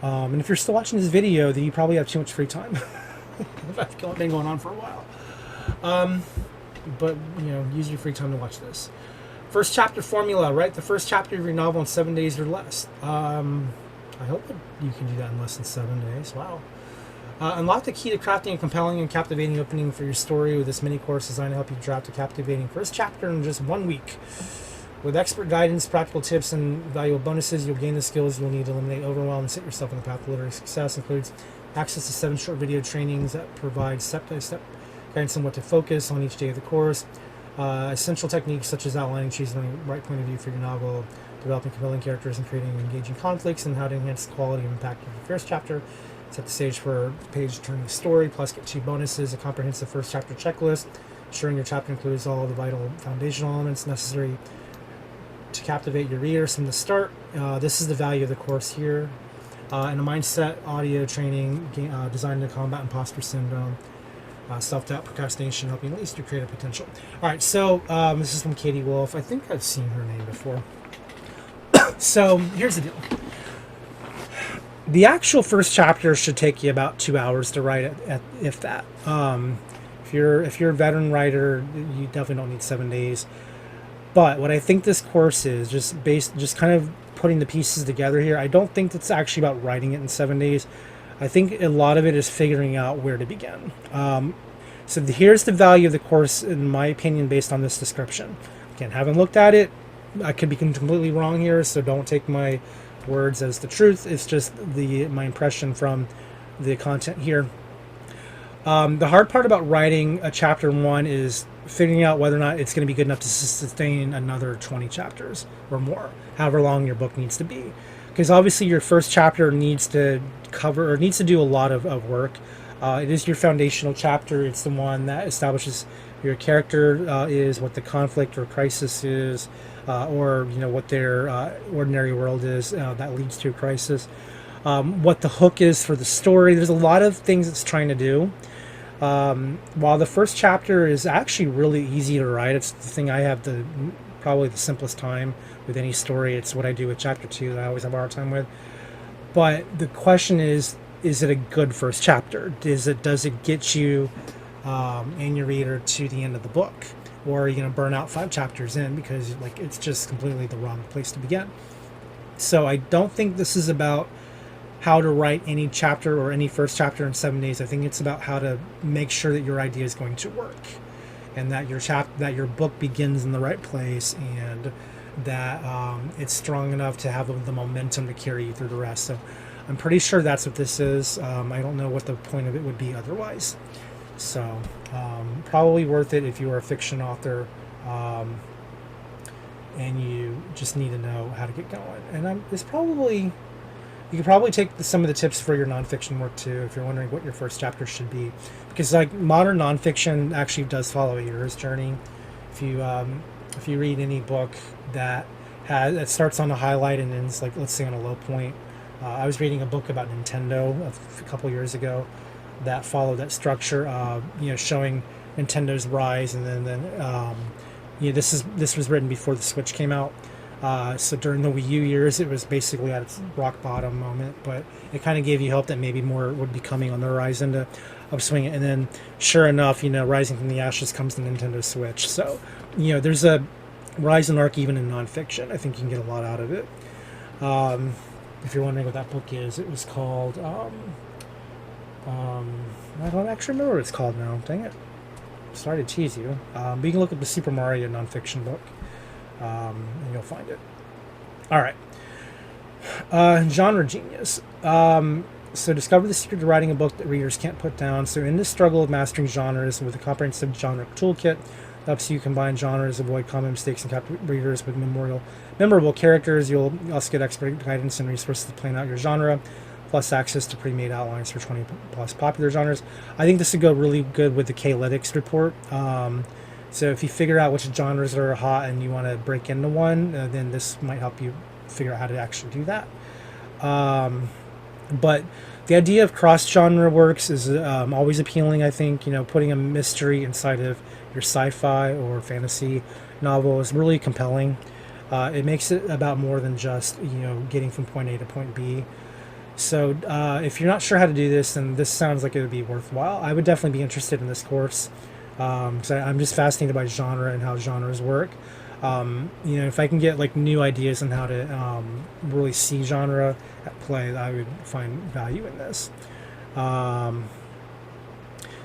And if you're still watching this video, then you probably have too much free time. That's been going on for a while. But use your free time to watch this. First chapter formula, write the first chapter of your novel in 7 days or less. I hope that you can do that in less than 7 days. Wow. Unlock the key to crafting a compelling and captivating opening for your story with this mini course designed to help you draft a captivating first chapter in just 1 week. With expert guidance, practical tips, and valuable bonuses, you'll gain the skills you'll need to eliminate overwhelm and set yourself on the path to literary success. Includes access to 7 short video trainings that provide step-by-step guidance on what to focus on each day of the course. Essential techniques such as outlining, choosing the right point of view for your novel, developing compelling characters, and creating engaging conflicts, and how to enhance the quality and impact of your first chapter. Set the stage for a page-turning story, plus get 2 bonuses: a comprehensive first chapter checklist, ensuring your chapter includes all the vital foundational elements necessary to captivate your readers from the start. This is the value of the course here. And a mindset audio training designed to combat imposter syndrome, self-doubt, procrastination, helping release your creative potential. All right, so this is from Katie Wolf. I think I've seen her name before. So here's the deal. The actual first chapter should take you about 2 hours to write it, if that. If you're a veteran writer, you definitely don't need 7 days. But what I think this course is, just kind of putting the pieces together here, I don't think it's actually about writing it in 7 days. I think a lot of it is figuring out where to begin. So here's the value of the course, in my opinion, based on this description. Again, haven't looked at it. I could be completely wrong here, so don't take my words as the truth. It's just my impression from the content here. The hard part about writing a chapter 1 is figuring out whether or not it's going to be good enough to sustain another 20 chapters or more, however long your book needs to be. Because obviously your first chapter needs to do a lot of work. It is your foundational chapter. It's the one that establishes your character is, what the conflict or crisis is, or what their ordinary world is that leads to a crisis. What the hook is for the story. There's a lot of things it's trying to do. While the first chapter is actually really easy to write, it's the thing I have probably the simplest time with any story. It's what I do with chapter 2 that I always have a hard time with. But the question is it a good first chapter? Does it get you and your reader to the end of the book? Or are you going to burn out 5 chapters in because it's just completely the wrong place to begin? So I don't think this is about how to write any chapter or any first chapter in 7 days. I think it's about how to make sure that your idea is going to work, and that your book begins in the right place, and that it's strong enough to have the momentum to carry you through the rest. So I'm pretty sure that's what this is. I don't know what the point of it would be otherwise. So probably worth it if you are a fiction author and you just need to know how to get going. And you could probably take some of the tips for your nonfiction work too, if you're wondering what your first chapter should be, because modern nonfiction actually does follow a hero's journey. If you read any book that starts on a highlight and ends let's say on a low point. I was reading a book about Nintendo a couple years ago that followed that structure, showing Nintendo's rise, and then this was written before the Switch came out. So during the Wii U years, it was basically at its rock bottom moment, but it kind of gave you hope that maybe more would be coming on the horizon to upswing it. And then, sure enough, rising from the ashes comes the Nintendo Switch. So, there's a rise and arc even in nonfiction. I think you can get a lot out of it. If you're wondering what that book is, it was called. I don't actually remember what it's called now. Dang it. sorry to tease you, but you can look up the Super Mario nonfiction book, and you'll find it. All right. Genre genius. So discover the secret to writing a book that readers can't put down. So in this struggle of mastering genres with a comprehensive genre toolkit, helps you combine genres, avoid common mistakes, and capture readers with memorable characters. You'll also get expert guidance and resources to plan out your genre, plus access to pre-made outlines for 20 plus popular genres. I think this would go really good with the k-lytics report. So if you figure out which genres are hot and you want to break into one, then this might help you figure out how to actually do that. But the idea of cross-genre works is always appealing, I think. Putting a mystery inside of your sci-fi or fantasy novel is really compelling. It makes it about more than just, getting from point A to point B. So if you're not sure how to do this, then this sounds like it would be worthwhile. I would definitely be interested in this course. So I'm just fascinated by genre and how genres work. If I can get like new ideas on how to really see genre at play, I would find value in this.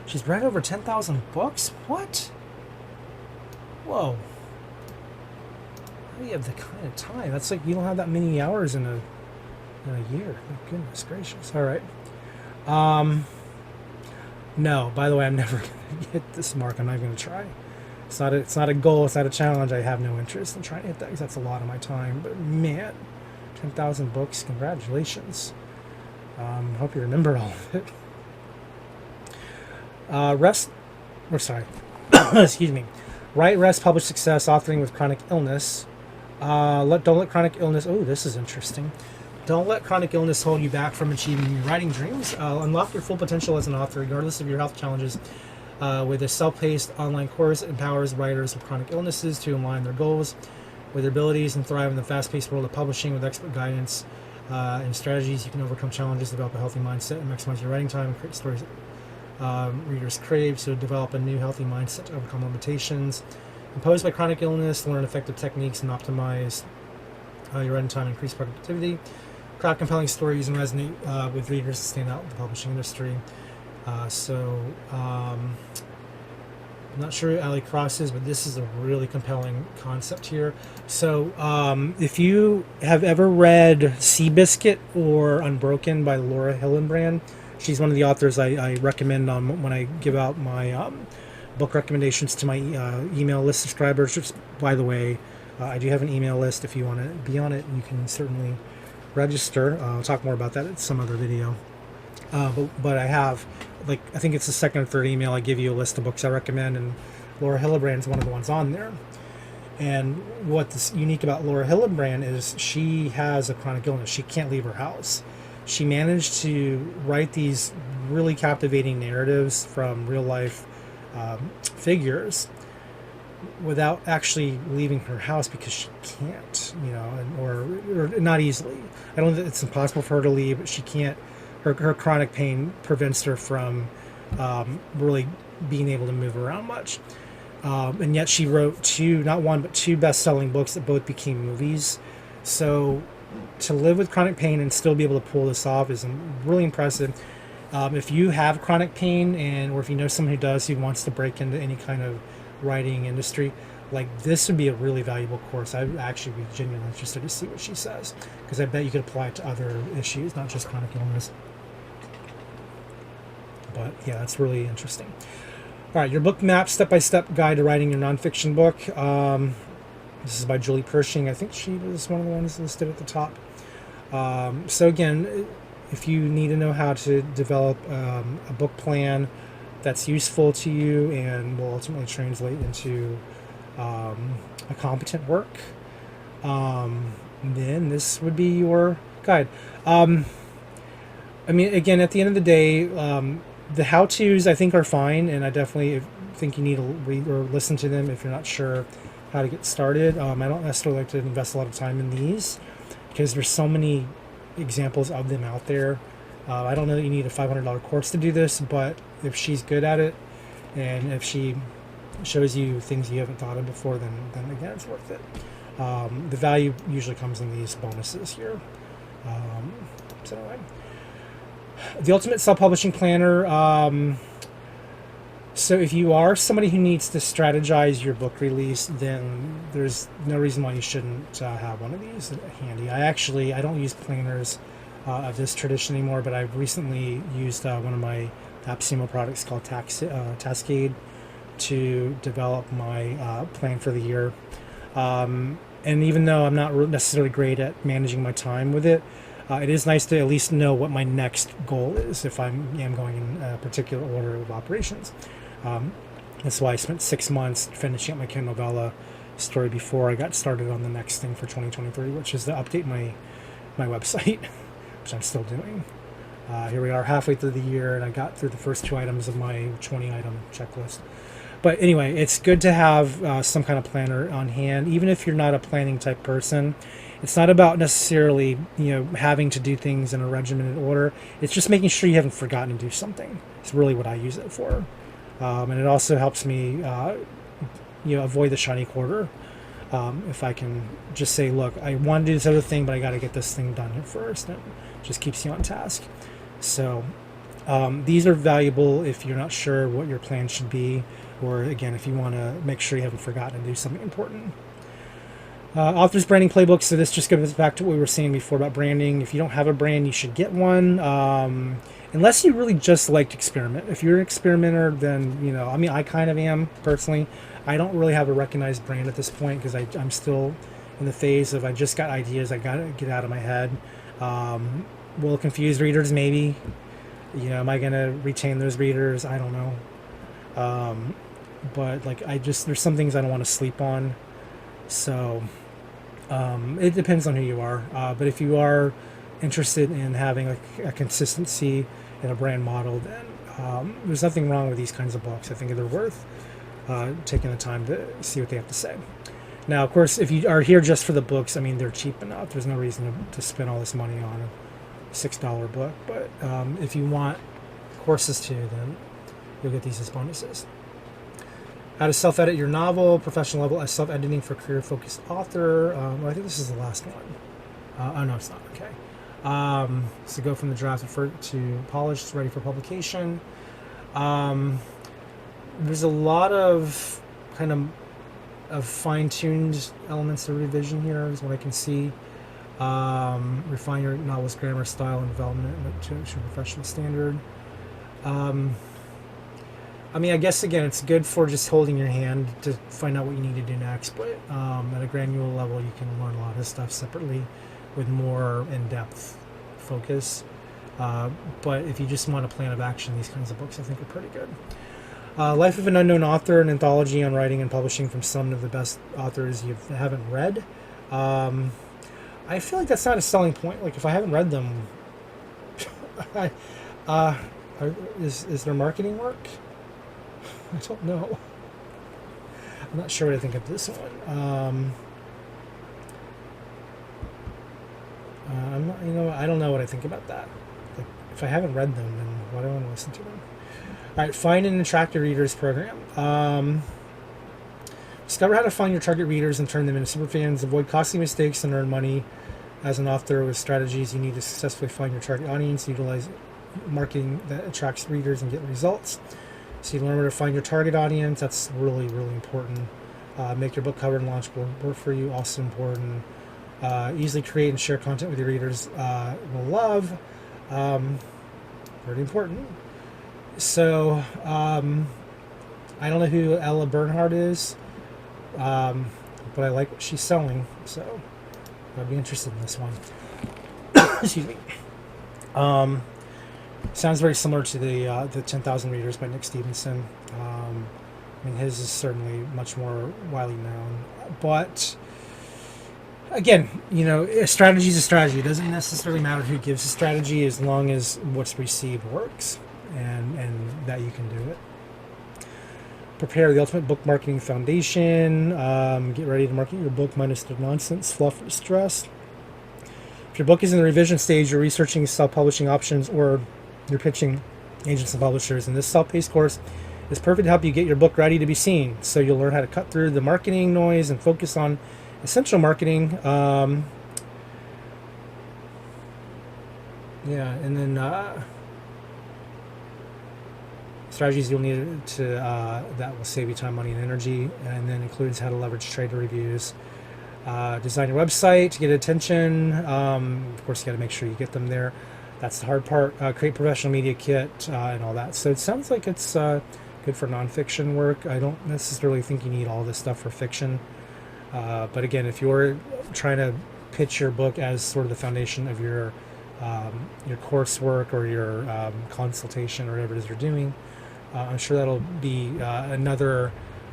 She's read over 10,000 books? What? Whoa. How do you have the kind of time? That's like you don't have that many hours in a year. Oh, goodness gracious. All right. No, by the way, I'm never going to hit this mark. I'm not going to try. It's not a goal. It's not a challenge. I have no interest in trying to hit that because that's a lot of my time. But man, 10,000 books. Congratulations. Hope you remember all of it. Excuse me. Write, rest, publish, success, authoring with chronic illness. Don't let chronic illness. Oh, this is interesting. Don't let chronic illness hold you back from achieving your writing dreams. Unlock your full potential as an author, regardless of your health challenges. With a self-paced online course, it empowers writers with chronic illnesses to align their goals with their abilities and thrive in the fast-paced world of publishing. With expert guidance and strategies, you can overcome challenges, develop a healthy mindset, and maximize your writing time and create stories readers crave. So develop a new healthy mindset to overcome limitations imposed by chronic illness, learn effective techniques, and optimize your writing time and increase productivity. Craft compelling stories and resonate with readers to stand out in the publishing industry. I'm not sure who Ali Cross is, but this is a really compelling concept here. So if you have ever read Seabiscuit or Unbroken by Laura Hillenbrand, she's one of the authors I recommend when I give out my book recommendations to my email list subscribers. Just, by the way, I do have an email list. If you want to be on it, you can certainly register. I'll talk more about that in some other video. But I have, I think it's the second or third email I give you a list of books I recommend, and Laura Hillenbrand's one of the ones on there. And what's unique about Laura Hillenbrand is she has a chronic illness. She can't leave her house. She managed to write these really captivating narratives from real life figures without actually leaving her house because she can't, or not easily. I don't think it's impossible for her to leave, but she can't. Her chronic pain prevents her from really being able to move around much. And yet she wrote not one, but two best-selling books that both became movies. So to live with chronic pain and still be able to pull this off is really impressive. If you have chronic pain, or if you know someone who wants to break into any kind of writing industry, this would be a really valuable course. I'd actually be genuinely interested to see what she says, because I bet you could apply it to other issues, not just chronic illness. But yeah, that's really interesting. All right, your book map, step-by-step guide to writing your nonfiction book. This is by Julie Pershing. I think she was one of the ones listed at the top. So again, if you need to know how to develop a book plan that's useful to you and will ultimately translate into a competent work, then this would be your guide. Again, at the end of the day, the how-tos I think are fine, and I definitely think you need to read or listen to them if you're not sure how to get started. I don't necessarily like to invest a lot of time in these because there's so many examples of them out there. I don't know that you need a $500 course to do this, but if she's good at it and if she shows you things you haven't thought of before, then again, it's worth it. The value usually comes in these bonuses here. So anyway, the Ultimate Self-Publishing Planner. So if you are somebody who needs to strategize your book release, then there's no reason why you shouldn't have one of these handy. I don't use planners of this tradition anymore, but I've recently used one of my AppSumo products called Tascade to develop my plan for the year. And even though I'm not necessarily great at managing my time with it, it is nice to at least know what my next goal is if I am going in a particular order of operations. That's why I spent 6 months finishing up my Kindle novella story before I got started on the next thing for 2023, which is to update my website, which I'm still doing. Here we are halfway through the year, and I got through the first 2 items of my 20-item checklist. But anyway, it's good to have some kind of planner on hand, even if you're not a planning type person. It's not about necessarily, having to do things in a regimented order. It's just making sure you haven't forgotten to do something. It's really what I use it for. And it also helps me, avoid the shiny quarter. If I can just say, look, I want to do this other thing, but I got to get this thing done here first. And it just keeps you on task. So these are valuable if you're not sure what your plan should be, or again, if you want to make sure you haven't forgotten to do something important. Author's branding playbook. So this just goes back to what we were saying before about branding. If you don't have a brand, you should get one. Unless you really just like to experiment. If you're an experimenter, then, I kind of am personally. I don't really have a recognized brand at this point because I'm still in the phase of I just got ideas. I got to get out of my head. Will it confuse readers? Maybe. Am I going to retain those readers? I don't know. But there's some things I don't want to sleep on. So it depends on who you are. But if you are interested in having a consistency in a brand model, then there's nothing wrong with these kinds of books. I think they're worth taking the time to see what they have to say. Now, of course, if you are here just for the books, they're cheap enough. There's no reason to spend all this money on a $6 book. But if you want courses too, then you'll get these as bonuses. How to self-edit your novel, professional level as self-editing for career-focused author. I think this is the last one. Oh, no, it's not. Okay. So go from the draft to polished, ready for publication. There's a lot of kind of fine-tuned elements of revision here is what I can see. Refine your novel's grammar, style, and development to professional standard. I guess, again, it's good for just holding your hand to find out what you need to do next, but at a granular level, you can learn a lot of stuff separately with more in-depth focus. But if you just want a plan of action, these kinds of books, I think, are pretty good. Life of an Unknown Author, an anthology on writing and publishing from some of the best authors you haven't read. I feel like that's not a selling point. Like, if I haven't read them, is their marketing work? I don't know. I'm not sure what I think of this one. I don't know what I think about that. Like, if I haven't read them, then why do I want to listen to them? All right, find and attract your readers program. Discover how to find your target readers and turn them into superfans. Avoid costly mistakes and earn money as an author with strategies you need to successfully find your target audience. Utilize marketing that attracts readers and get results. So you learn where to find your target audience. That's really, really important. Make your book cover and launch work for you. Also important. Easily create and share content with your readers will love. Very important. So I don't know who Ella Bernhardt is, but I like what she's selling. So I'd be interested in this one. Excuse me. Sounds very similar to the 10,000 Readers by Nick Stevenson. His is certainly much more widely known. But again, a strategy is a strategy. It doesn't necessarily matter who gives a strategy as long as what's received works and that you can do it. Prepare the ultimate book marketing foundation. Get ready to market your book minus the nonsense, fluff, or stress. If your book is in the revision stage, you're researching self-publishing options, or you're pitching agents and publishers, and this self-paced course is perfect to help you get your book ready to be seen. So you'll learn how to cut through the marketing noise and focus on essential marketing. And then strategies you'll need to that will save you time, money, and energy, and then includes how to leverage trader reviews. Design your website to get attention. Of course, you got to make sure you get them there. That's the hard part. Create professional media kit and all that. So it sounds like it's good for nonfiction work. I don't necessarily think you need all this stuff for fiction. But again, if you're trying to pitch your book as sort of the foundation of your coursework or your consultation or whatever it is you're doing, I'm sure that'll be another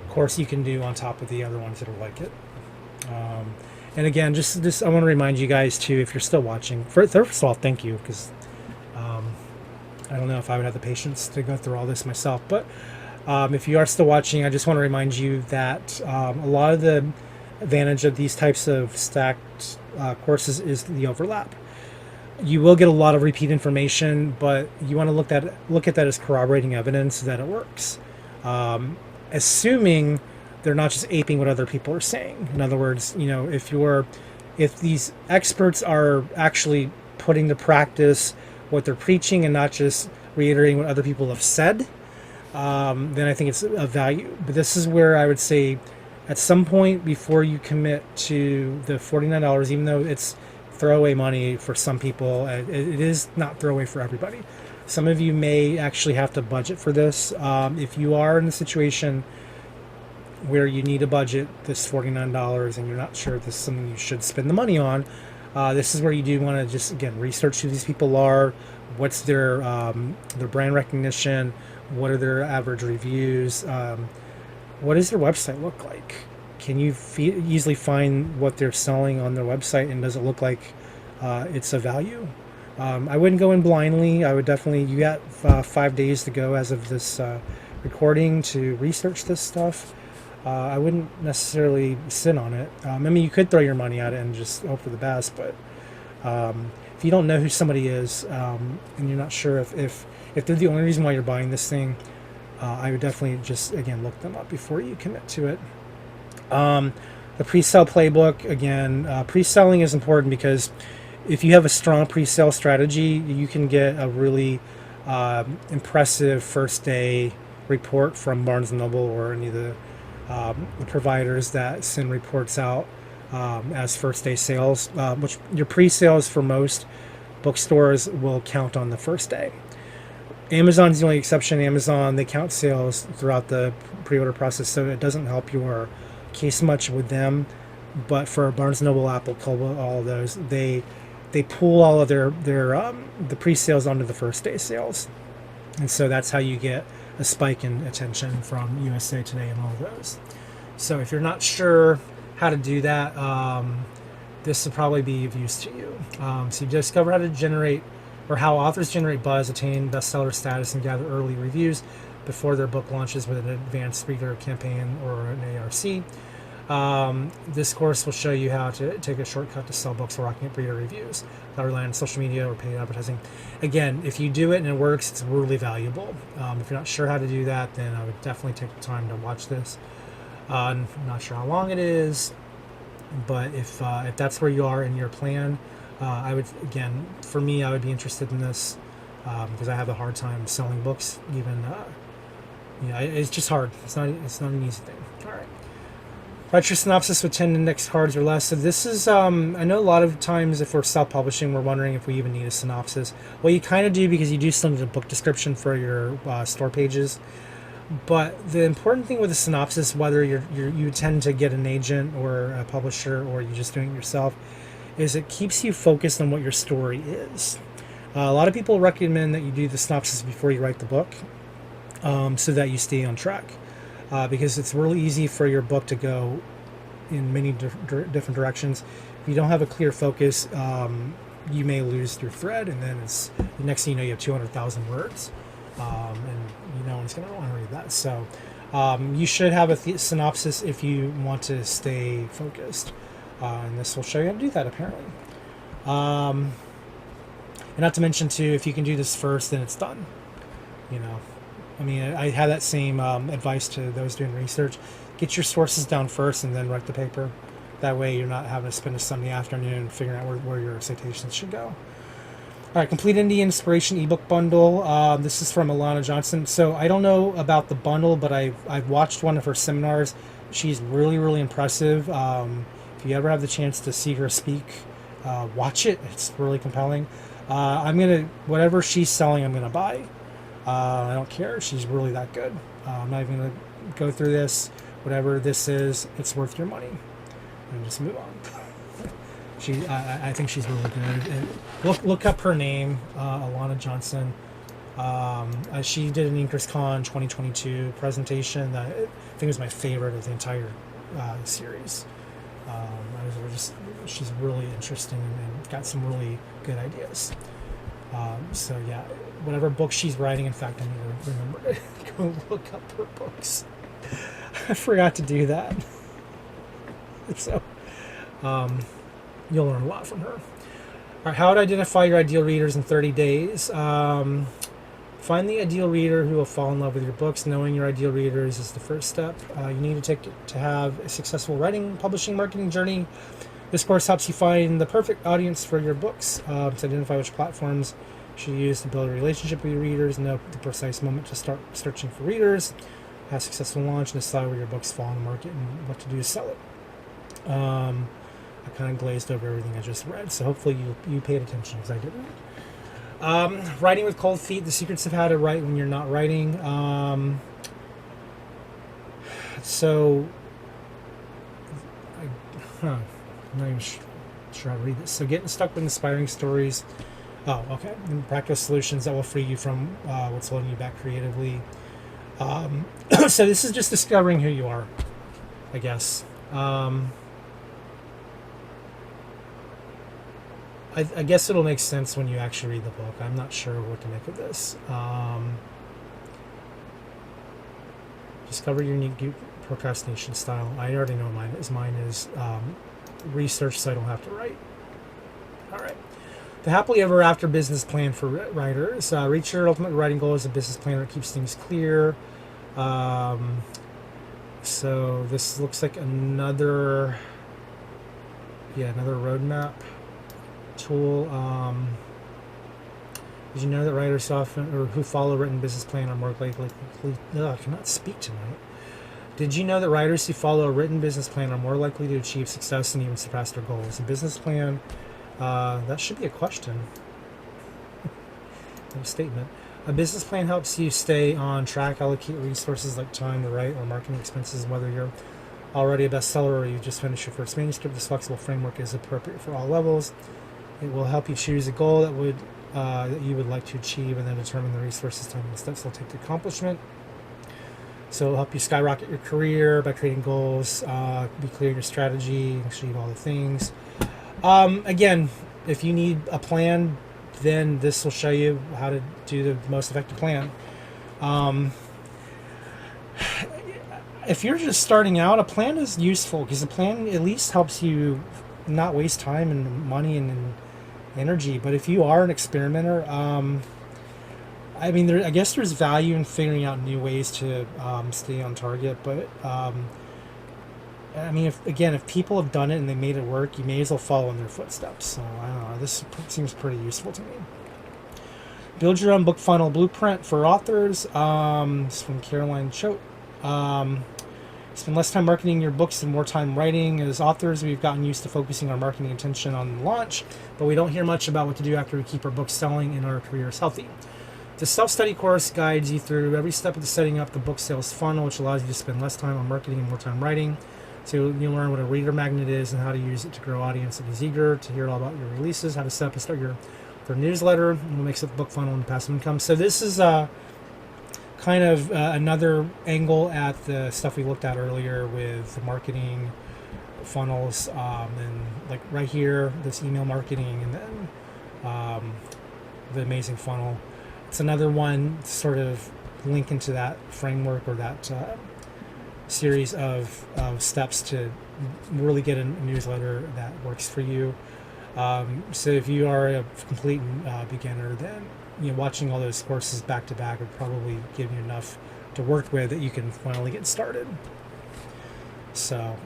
course you can do on top of the other ones that are like it. And again, just I want to remind you guys too, if you're still watching, first of all, thank you, because I don't know if I would have the patience to go through all this myself, but if you are still watching, I just want to remind you that a lot of the advantage of these types of stacked courses is the overlap. You will get a lot of repeat information, but you want to look at that as corroborating evidence that it works, assuming they're not just aping what other people are saying. In other words, if these experts are actually putting to practice what they're preaching and not just reiterating what other people have said, then I think it's of value. But this is where I would say, at some point before you commit to the $49, even though it's throwaway money for some people, it is not throwaway for everybody. Some of you may actually have to budget for this. If you are in a situation where you need a budget, this $49, and you're not sure if this is something you should spend the money on, this is where you do want to just, again, research who these people are, what's their brand recognition, what are their average reviews, what does their website look like? Can you easily find what they're selling on their website, and does it look like it's a value? I wouldn't go in blindly. I would definitely, you got 5 days to go as of this recording to research this stuff. I wouldn't necessarily sit on it. I mean, you could throw your money at it and just hope for the best, but if you don't know who somebody is, and you're not sure if they're the only reason why you're buying this thing, I would definitely just, again, look them up before you commit to it. The pre-sale playbook, again, pre-selling is important because if you have a strong pre-sale strategy, you can get a really impressive first day report from Barnes & Noble or any of the providers that send reports out as first day sales, which your pre-sales for most bookstores will count on the first day. Amazon's the only exception. Amazon, they count sales throughout the pre-order process, so it doesn't help your case much with them. But for Barnes & Noble, Apple, Kobo, all of those, they pull all of their the pre-sales onto the first day sales, and so that's how you get a spike in attention from USA Today and all of those. So if you're not sure how to do that, this will probably be of use to you. So you discover how to generate, or how authors generate buzz, attain bestseller status, and gather early reviews before their book launches with an advanced reader campaign or an ARC. This course will show you how to take a shortcut to sell books rocking up reader reviews without relying on social media or paid advertising. Again, if you do it and it works, it's really valuable. If you're not sure how to do that, then I would definitely take the time to watch this. I'm not sure how long it is, but if that's where you are in your plan, I would, again, for me, I would be interested in this because I have a hard time selling books. Even it's just hard. It's not an easy thing. All right. Write your synopsis with 10 index cards or less. So this is, I know a lot of times if we're self-publishing, we're wondering if we even need a synopsis. Well, you kind of do, because you do still need a book description for your store pages. But the important thing with a synopsis, whether you tend to get an agent or a publisher or you're just doing it yourself, is it keeps you focused on what your story is. A lot of people recommend that you do the synopsis before you write the book, so that you stay on track. Because it's really easy for your book to go in many different directions. If you don't have a clear focus, you may lose your thread, and then it's the next thing you know, you have 200,000 words, and no one's going to want to read that. So you should have a synopsis if you want to stay focused, and this will show you how to do that, apparently. And not to mention too, if you can do this first, then it's done. I mean, I have that same advice to those doing research. Get your sources down first and then write the paper. That way you're not having to spend a Sunday afternoon figuring out where your citations should go. All right, Complete Indie Inspiration ebook bundle. This is from Alana Johnson. So I don't know about the bundle, but I've watched one of her seminars. She's really, really impressive. If you ever have the chance to see her speak, watch it. It's really compelling. Whatever she's selling, I'm gonna buy. I don't care. She's really that good. I'm not even gonna go through this. Whatever this is, it's worth your money. And just move on. I think she's really good. And look up her name, Alana Johnson. She did an InkersCon 2022 presentation that I think was my favorite of the entire series. She's really interesting and got some really good ideas. So yeah, whatever book she's writing, in fact, I need to remember to go look up her books. I forgot to do that. So, you'll learn a lot from her. All right, how to identify your ideal readers in 30 days. Find the ideal reader who will fall in love with your books. Knowing your ideal readers is the first step. You need to have a successful writing, publishing, marketing journey. This course helps you find the perfect audience for your books. To identify which platforms you should use to build a relationship with your readers, know the precise moment to start searching for readers, have a successful launch, and decide where your books fall in the market and what to do to sell it. I kind of glazed over everything I just read, so hopefully you paid attention because I didn't. Writing with cold feet, the secrets of how to write when you're not writing. I'm not even sure how to read this. So getting stuck with inspiring stories. Oh, okay. And practice solutions that will free you from what's holding you back creatively. So this is just discovering who you are, I guess. I guess it'll make sense when you actually read the book. I'm not sure what to make of this. Discover your unique procrastination style. I already know mine is. Mine is research so I don't have to write. All right. The happily ever after business plan for writers. Reach your ultimate writing goal as a business plan that keeps things clear. So this looks like another roadmap tool. Did you know that writers often or who follow a written business plan are more likely? I cannot speak tonight. Did you know that writers who follow a written business plan are more likely to achieve success and even surpass their goals? A business plan, that should be a question. No statement. A business plan helps you stay on track, allocate resources like time to write or marketing expenses, whether you're already a bestseller or you just finished your first manuscript. This flexible framework is appropriate for all levels. It will help you choose a goal that you would like to achieve and then determine the resources, time, and steps they'll take to accomplishment. So it'll help you skyrocket your career by creating goals, be clear your strategy, achieve all the things. Again, if you need a plan, then this will show you how to do the most effective plan. If you're just starting out, a plan is useful because a plan at least helps you not waste time and money and energy. But if you are an experimenter, I mean, I guess there's value in figuring out new ways to stay on target. But I mean, if people have done it and they made it work, you may as well follow in their footsteps. So I don't know. This seems pretty useful to me. Build your own book funnel blueprint for authors. It's from Caroline Choate. Spend less time marketing your books and more time writing. As authors, we've gotten used to focusing our marketing attention on launch, but we don't hear much about what to do after we keep our books selling and our careers healthy. The self-study course guides you through every step of the setting up the book sales funnel, which allows you to spend less time on marketing and more time writing. So you'll learn what a reader magnet is and how to use it to grow audience that is eager to hear all about your releases, how to set up and start your newsletter, and what makes up the book funnel and passive income. So this is kind of another angle at the stuff we looked at earlier with the marketing funnels, and like right here, this email marketing, and then the amazing funnel. It's another one sort of link into that framework or that series of steps to really get a newsletter that works for you. So if you are a complete beginner, then watching all those courses back to back would probably give you enough to work with that you can finally get started. So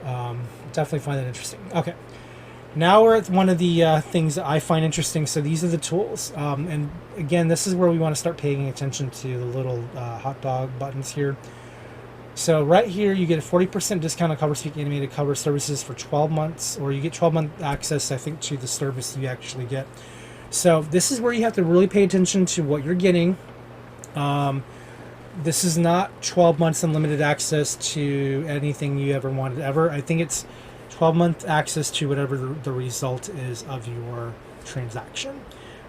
definitely find that interesting. Okay. Now we're at one of the things that I find interesting. So these are the tools. And again, this is where we want to start paying attention to the little hot dog buttons here. So right here, you get a 40% discount on CoverSpeak animated cover services for 12 months, or you get 12-month access, I think, to the service you actually get. So this is where you have to really pay attention to what you're getting. This is not 12 months unlimited access to anything you ever wanted ever. I think it's 12-month access to whatever the result is of your transaction.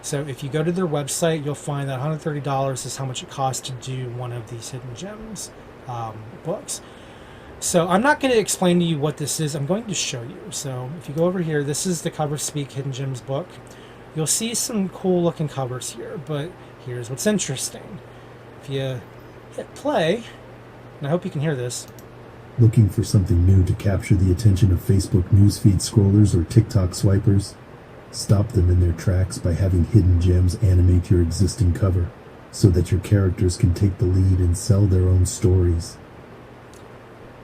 So if you go to their website, you'll find that $130 is how much it costs to do one of these hidden gems books. So I'm not going to explain to you what this is. I'm going to show you. So if you go over here, this is the CoverSpeak Hidden Gems book. You'll see some cool looking covers here, but here's what's interesting. If you hit play, and I hope you can hear this. Looking for something new to capture the attention of Facebook newsfeed scrollers or TikTok swipers? Stop them in their tracks by having Hidden Gems animate your existing cover, so that your characters can take the lead and sell their own stories.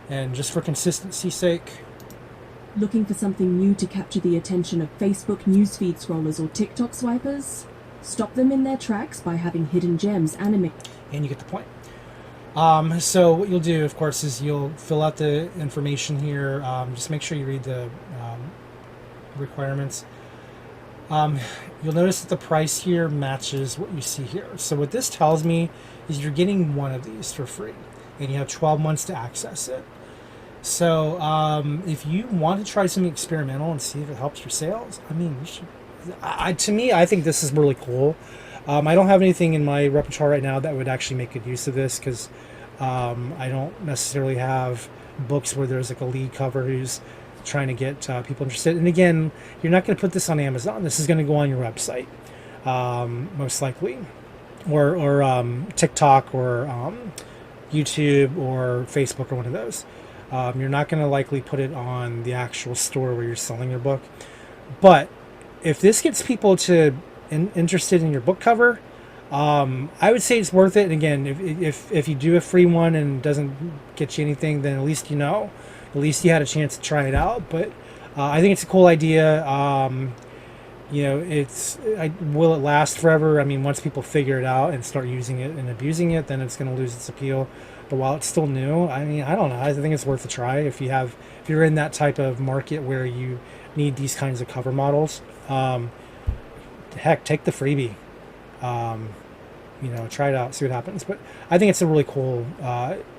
And just for consistency's sake, looking for something new to capture the attention of Facebook newsfeed scrollers or TikTok swipers? Stop them in their tracks by having Hidden Gems animate. And you get the point. So what you'll do, of course, is you'll fill out the information here. Just make sure you read the requirements. You'll notice that the price here matches what you see here. So what this tells me is you're getting one of these for free, and you have 12 months to access it. So if you want to try something experimental and see if it helps your sales, I mean, you should. To me, I think this is really cool. I don't have anything in my repertoire right now that would actually make good use of this, because I don't necessarily have books where there's like a lead cover who's trying to get people interested. And again, you're not going to put this on Amazon. This is going to go on your website, most likely, or TikTok, or YouTube, or Facebook, or one of those. You're not going to likely put it on the actual store where you're selling your book. But if this gets people to interested in your book cover, I would say it's worth it. And again, if you do a free one and it doesn't get you anything, then at least you know. At least you had a chance to try it out. But I think it's a cool idea. Will it last forever? I mean, once people figure it out and start using it and abusing it, then it's going to lose its appeal. But while it's still new, I mean, I don't know. I think it's worth a try if you're in that type of market where you need these kinds of cover models. Heck, take the freebie. Try it out, see what happens. But I think it's a really cool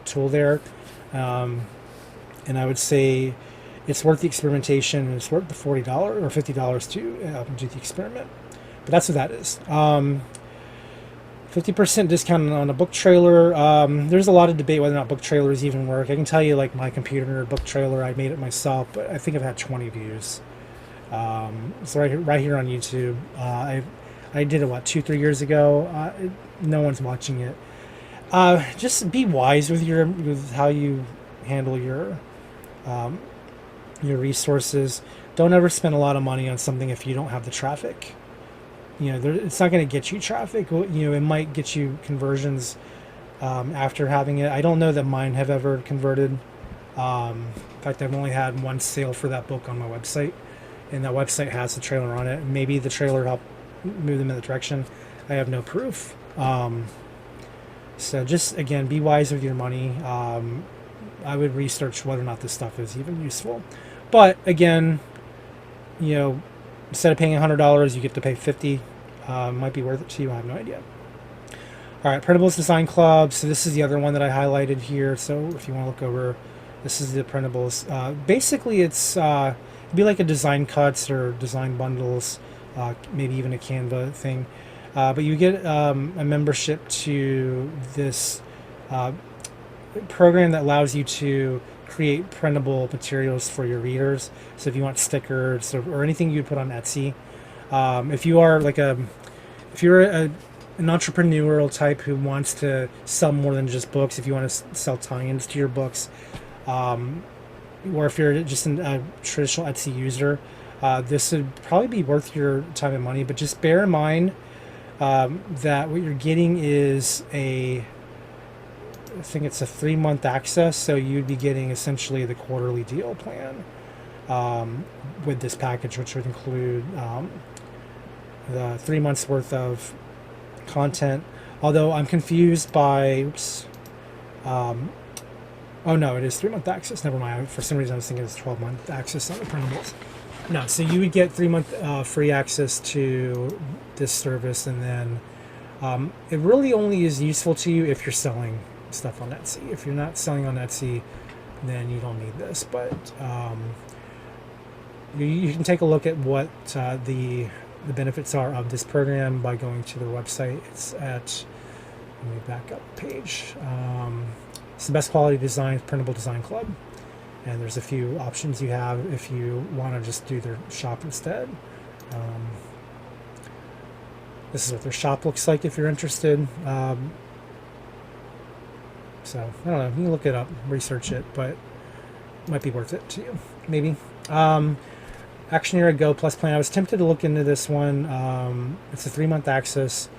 tool there. And I would say it's worth the experimentation, and it's worth the $40 or $50 to do the experiment. But that's what that is. 50% discount on a book trailer. There's a lot of debate whether or not book trailers even work. I can tell you, like, my computer book trailer, I made it myself, but I think I've had 20 views. So right here on YouTube. I did it 2-3 years ago. No one's watching it. Just be wise with how you handle your resources. Don't ever spend a lot of money on something if you don't have the traffic. It's not going to get you traffic. It might get you conversions after having it. I don't know that mine have ever converted. In fact, I've only had one sale for that book on my website, and that website has the trailer on it. Maybe the trailer helped move them in the direction. I have no proof. So just, again, be wise with your money. I would research whether or not this stuff is even useful. But again, instead of paying $100, you get to pay $50. Might be worth it to you. I have no idea. All right, Printables Design Club. So this is the other one that I highlighted here. So if you want to look over, this is the Printables. Basically, it's it'd be like a design cuts or design bundles, maybe even a Canva thing. But you get a membership to this program that allows you to create printable materials for your readers. So if you want stickers or anything you put on Etsy, if you're an entrepreneurial type who wants to sell more than just books, if you want to sell tie-ins to your books, or if you're just a traditional Etsy user, this would probably be worth your time and money. But just bear in mind that what you're getting is I think it's a 3-month access, so you'd be getting essentially the quarterly deal plan. with this package, which would include the 3 months worth of content. Although I'm confused by, oh no, it is 3 month access. Never mind. For some reason, I was thinking it's 12-month access on the printables. No, so you would get 3 month free access to this service, and then it really only is useful to you if you're selling stuff on Etsy. If you're not selling on Etsy, then you don't need this. But you can take a look at what the benefits are of this program by going to their website. It's at, let me back up the page. It's the Best Quality Design Printable Design Club, and there's a few options you have if you want to just do their shop instead. This is what their shop looks like if you're interested. So I don't know, you can look it up, research it, but it might be worth it to you, maybe. Actionera Go Plus plan. I was tempted to look into this one. It's a 3 month access.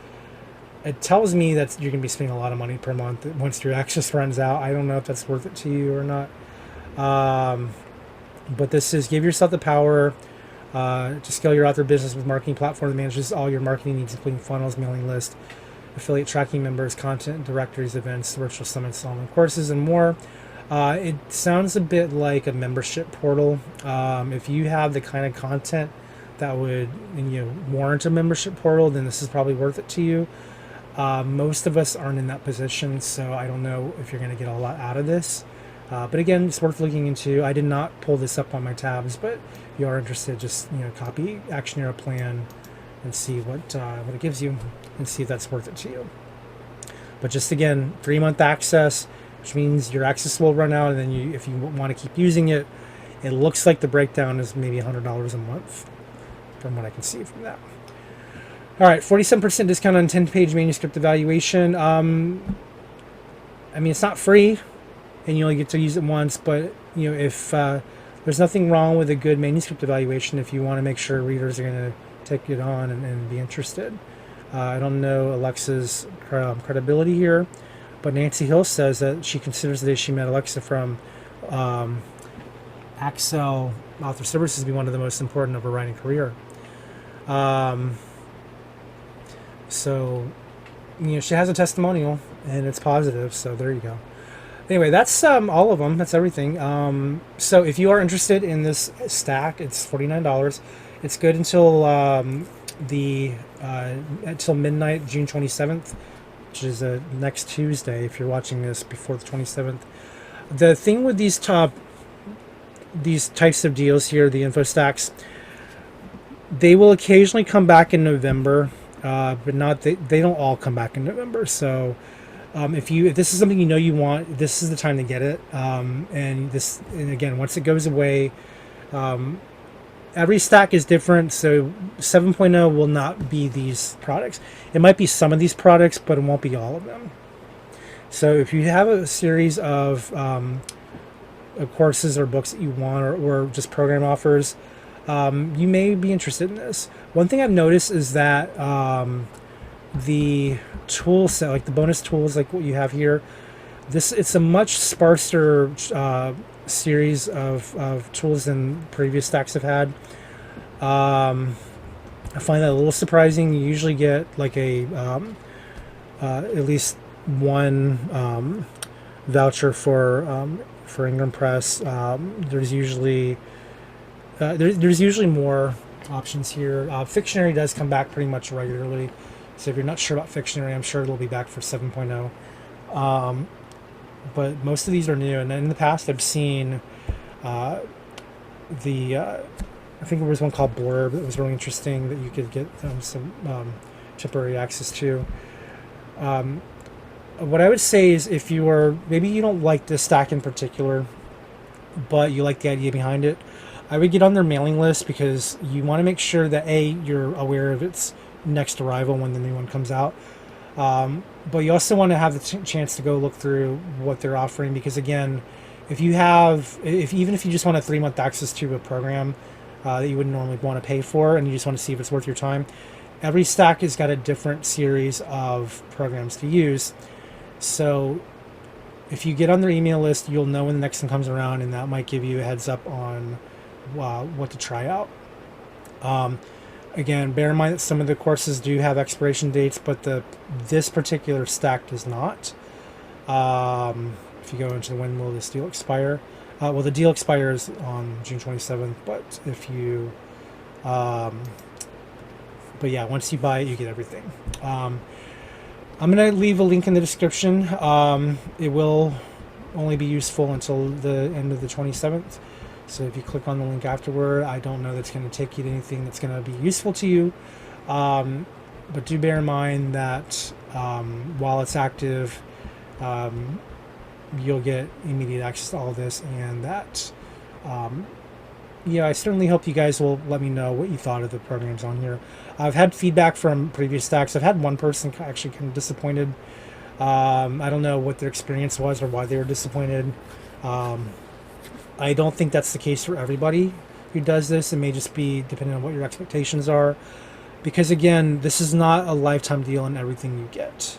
It tells me that you're going to be spending a lot of money per month once your access runs out. I don't know if that's worth it to you or not. But this is give yourself the power to scale your author business with marketing platform that manages all your marketing needs, including funnels, mailing list, affiliate tracking members, content directories, events, virtual summits, online courses, and more. It sounds a bit like a membership portal. If you have the kind of content that would warrant a membership portal, then this is probably worth it to you. Most of us aren't in that position, so I don't know if you're going to get a lot out of this. But again, it's worth looking into. I did not pull this up on my tabs, but if you are interested, just copy Actionera plan and see what it gives you, and see if that's worth it to you. But just again, 3 month access, which means your access will run out, and then if you want to keep using it, it looks like the breakdown is maybe $100 a month, from what I can see from that. All right, 47% discount on 10-page manuscript evaluation. I mean, it's not free, and you only get to use it once. But if there's nothing wrong with a good manuscript evaluation, if you want to make sure readers are going to take it on and be interested. I don't know Alexa's credibility here, but Nancy Hill says that she considers the day she met Alexa from Axel Author Services to be one of the most important of her writing career. So, she has a testimonial, and it's positive, so there you go. Anyway, that's all of them. That's everything. So if you are interested in this stack, it's $49. It's good until until midnight, June 27th, which is next Tuesday, if you're watching this before the 27th. The thing with these types of deals here, the Infostacks, they will occasionally come back in November. But not they don't all come back in November. So if this is something you want, this is the time to get it. And again, once it goes away, every stack is different. So 7.0 will not be these products. It might be some of these products, but it won't be all of them. So if you have a series of courses or books that you want, or just program offers, you may be interested in this. One thing I've noticed is that the tool set, like the bonus tools, like what you have here, it's a much sparser series of tools than previous stacks have had. I find that a little surprising. You usually get like at least one voucher for Ingram Press. There's usually more options here. Fictionary does come back pretty much regularly, so if you're not sure about Fictionary, I'm sure it'll be back for 7.0. But most of these are new, and in the past I've seen I think there was one called Blurb that was really interesting that you could get some temporary access to. What I would say is, if maybe you don't like this stack in particular, but you like the idea behind it, I would get on their mailing list, because you want to make sure that you're aware of its next arrival when the new one comes out. But you also want to have the chance to go look through what they're offering, because again, even if you just want a 3 month access to a program that you wouldn't normally want to pay for, and you just want to see if it's worth your time, every stack has got a different series of programs to use. So if you get on their email list, you'll know when the next one comes around, and that might give you a heads up on what to try out. Again, bear in mind that some of the courses do have expiration dates, but this particular stack does not. If you go into when will this deal expire? Well, the deal expires on June 27th, but if you, but yeah, once you buy it, you get everything. I'm going to leave a link in the description. It will only be useful until the end of the 27th. So if you click on the link afterward, I don't know that's going to take you to anything that's going to be useful to you. But do bear in mind that while it's active, you'll get immediate access to all of this, and that, yeah, I certainly hope you guys will let me know what you thought of the programs on here. I've had feedback from previous stacks. I've had one person actually kind of disappointed. I don't know what their experience was or why they were disappointed. I don't think that's the case for everybody who does this. It may just be depending on what your expectations are. Because again, this is not a lifetime deal on everything you get.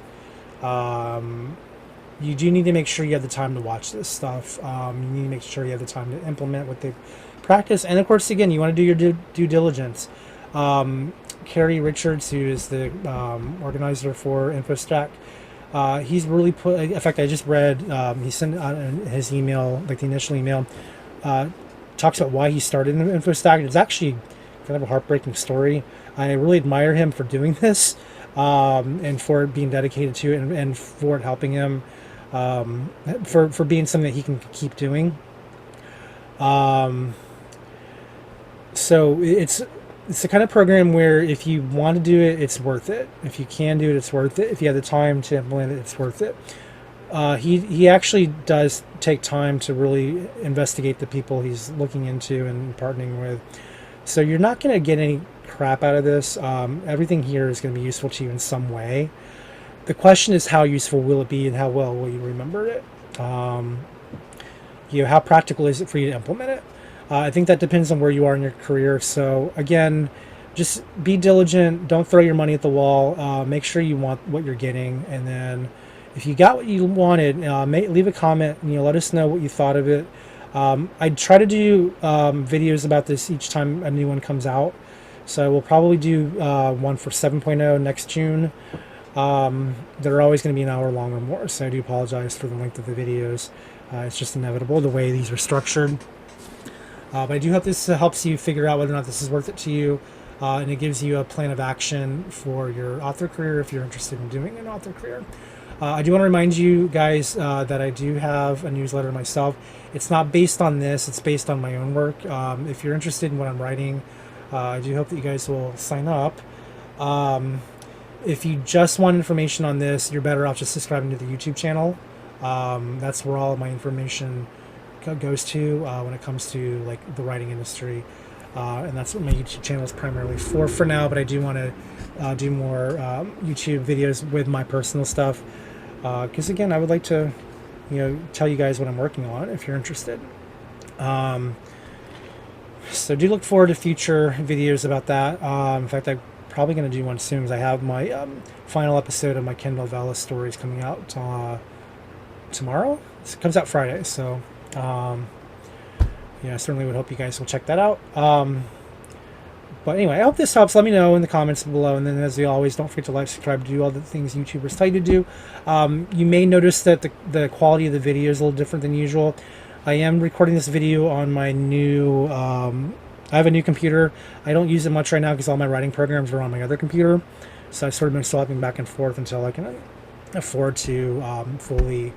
You do need to make sure you have the time to watch this stuff. You need to make sure you have the time to implement what they practice. And of course, again, you want to do your due diligence. Carrie Richards, who is the organizer for Infostack, he's really put, in fact, I just read, he sent out his email, like the initial email, talks about why he started in Infostack. It's actually kind of a heartbreaking story. I really admire him for doing this, and for being dedicated to it, and for it helping him, for being something that he can keep doing. So it's the kind of program where if you want to do it, it's worth it. If you can do it, it's worth it. If you have the time to implement it, it's worth it. He actually does take time to really investigate the people he's looking into and partnering with. So you're not going to get any crap out of this. Everything here is going to be useful to you in some way. The question is, how useful will it be, and how well will you remember it? How practical is it for you to implement it? I think that depends on where you are in your career. So again, just be diligent. Don't throw your money at the wall. Make sure you want what you're getting, and then if you got what you wanted, leave a comment. Let us know what you thought of it. I try to do videos about this each time a new one comes out. So we'll probably do one for 7.0 next June. They're always going to be an hour long or more, so I do apologize for the length of the videos. It's just inevitable the way these are structured. But I do hope this helps you figure out whether or not this is worth it to you, and it gives you a plan of action for your author career if you're interested in doing an author career. I do want to remind you guys that I do have a newsletter myself. It's not based on this, it's based on my own work. If you're interested in what I'm writing, I do hope that you guys will sign up. If you just want information on this, you're better off just subscribing to the YouTube channel. That's where all of my information goes to when it comes to like the writing industry, and that's what my YouTube channel is primarily for now. But I do want to do more YouTube videos with my personal stuff, because again, I would like to tell you guys what I'm working on if you're interested. So do look forward to future videos about that. In fact, I'm probably going to do one soon, because I have my final episode of my Ken novella stories coming out tomorrow. It comes out Friday, so I certainly would hope you guys will check that out. But anyway, I hope this helps. Let me know in the comments below, and then as always, don't forget to like, subscribe, do all the things YouTubers tell you to do. You may notice that the quality of the video is a little different than usual. I am recording this video on my new I have a new computer. I don't use it much right now because all my writing programs are on my other computer, so I've sort of been swapping back and forth until I can afford to fully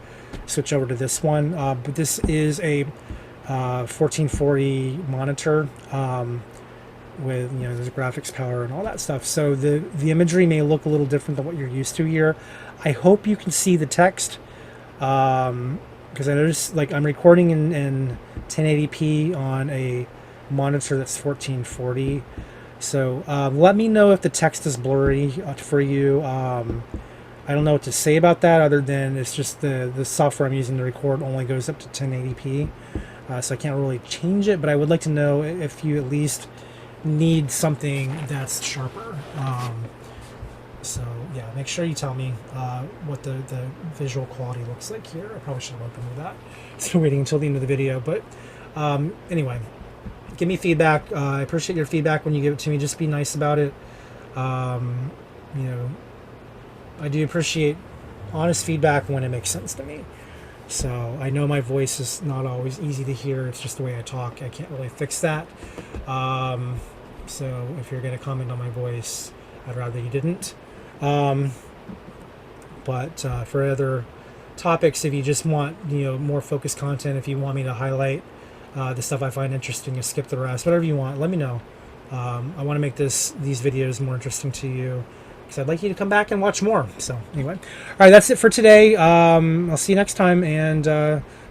switch over to this one. But this is a 1440 monitor with there's graphics power and all that stuff, so the imagery may look a little different than what you're used to here. I hope you can see the text, because I noticed, like, I'm recording in 1080p on a monitor that's 1440. So let me know if the text is blurry for you. I don't know what to say about that, other than it's just the software I'm using to record only goes up to 1080p, so I can't really change it. But I would like to know if you at least need something that's sharper. So yeah, make sure you tell me what the visual quality looks like here. I probably should have opened with that instead of waiting until the end of the video. But anyway, give me feedback. I appreciate your feedback when you give it to me. Just be nice about it. You know, I do appreciate honest feedback when it makes sense to me. So I know my voice is not always easy to hear. It's just the way I talk. I can't really fix that. So if you're going to comment on my voice, I'd rather you didn't. But for other topics, if you just want, you know, more focused content, if you want me to highlight the stuff I find interesting and skip the rest, whatever you want, let me know. I want to make these videos more interesting to you, because I'd like you to come back and watch more. So anyway, all right, that's it for today. I'll see you next time, and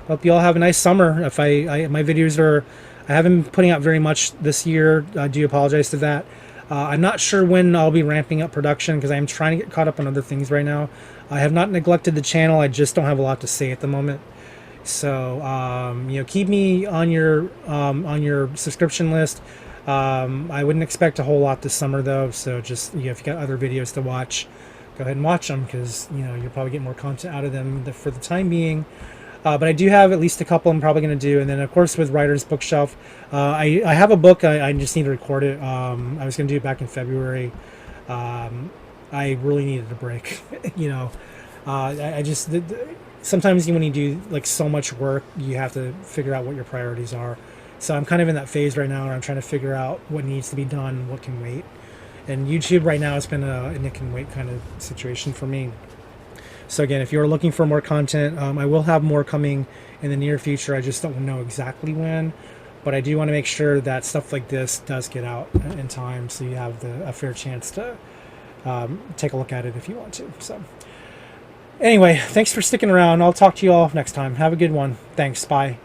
hope you all have a nice summer. If my videos I haven't been putting out very much this year. I do apologize to that. I'm not sure when I'll be ramping up production, because I am trying to get caught up on other things right now. I have not neglected the channel. I just don't have a lot to say at the moment. So you know, keep me on your subscription list. I wouldn't expect a whole lot this summer though. So just, you know, if you got other videos to watch, go ahead and watch them, because, you know, you'll probably get more content out of them for the time being. But I do have at least a couple I'm probably going to do. And then, of course, with Writer's Bookshelf, I have a book. I just need to record it. I was going to do it back in February. I really needed a break. You know, I just... sometimes when you do, like, so much work, you have to figure out what your priorities are. So I'm kind of in that phase right now where I'm trying to figure out what needs to be done, what can wait. And YouTube right now has been a it can wait kind of situation for me. So again, if you're looking for more content, I will have more coming in the near future. I just don't know exactly when, but I do want to make sure that stuff like this does get out in time, so you have a fair chance to take a look at it if you want to. So anyway, thanks for sticking around. I'll talk to you all next time. Have a good one. Thanks. Bye.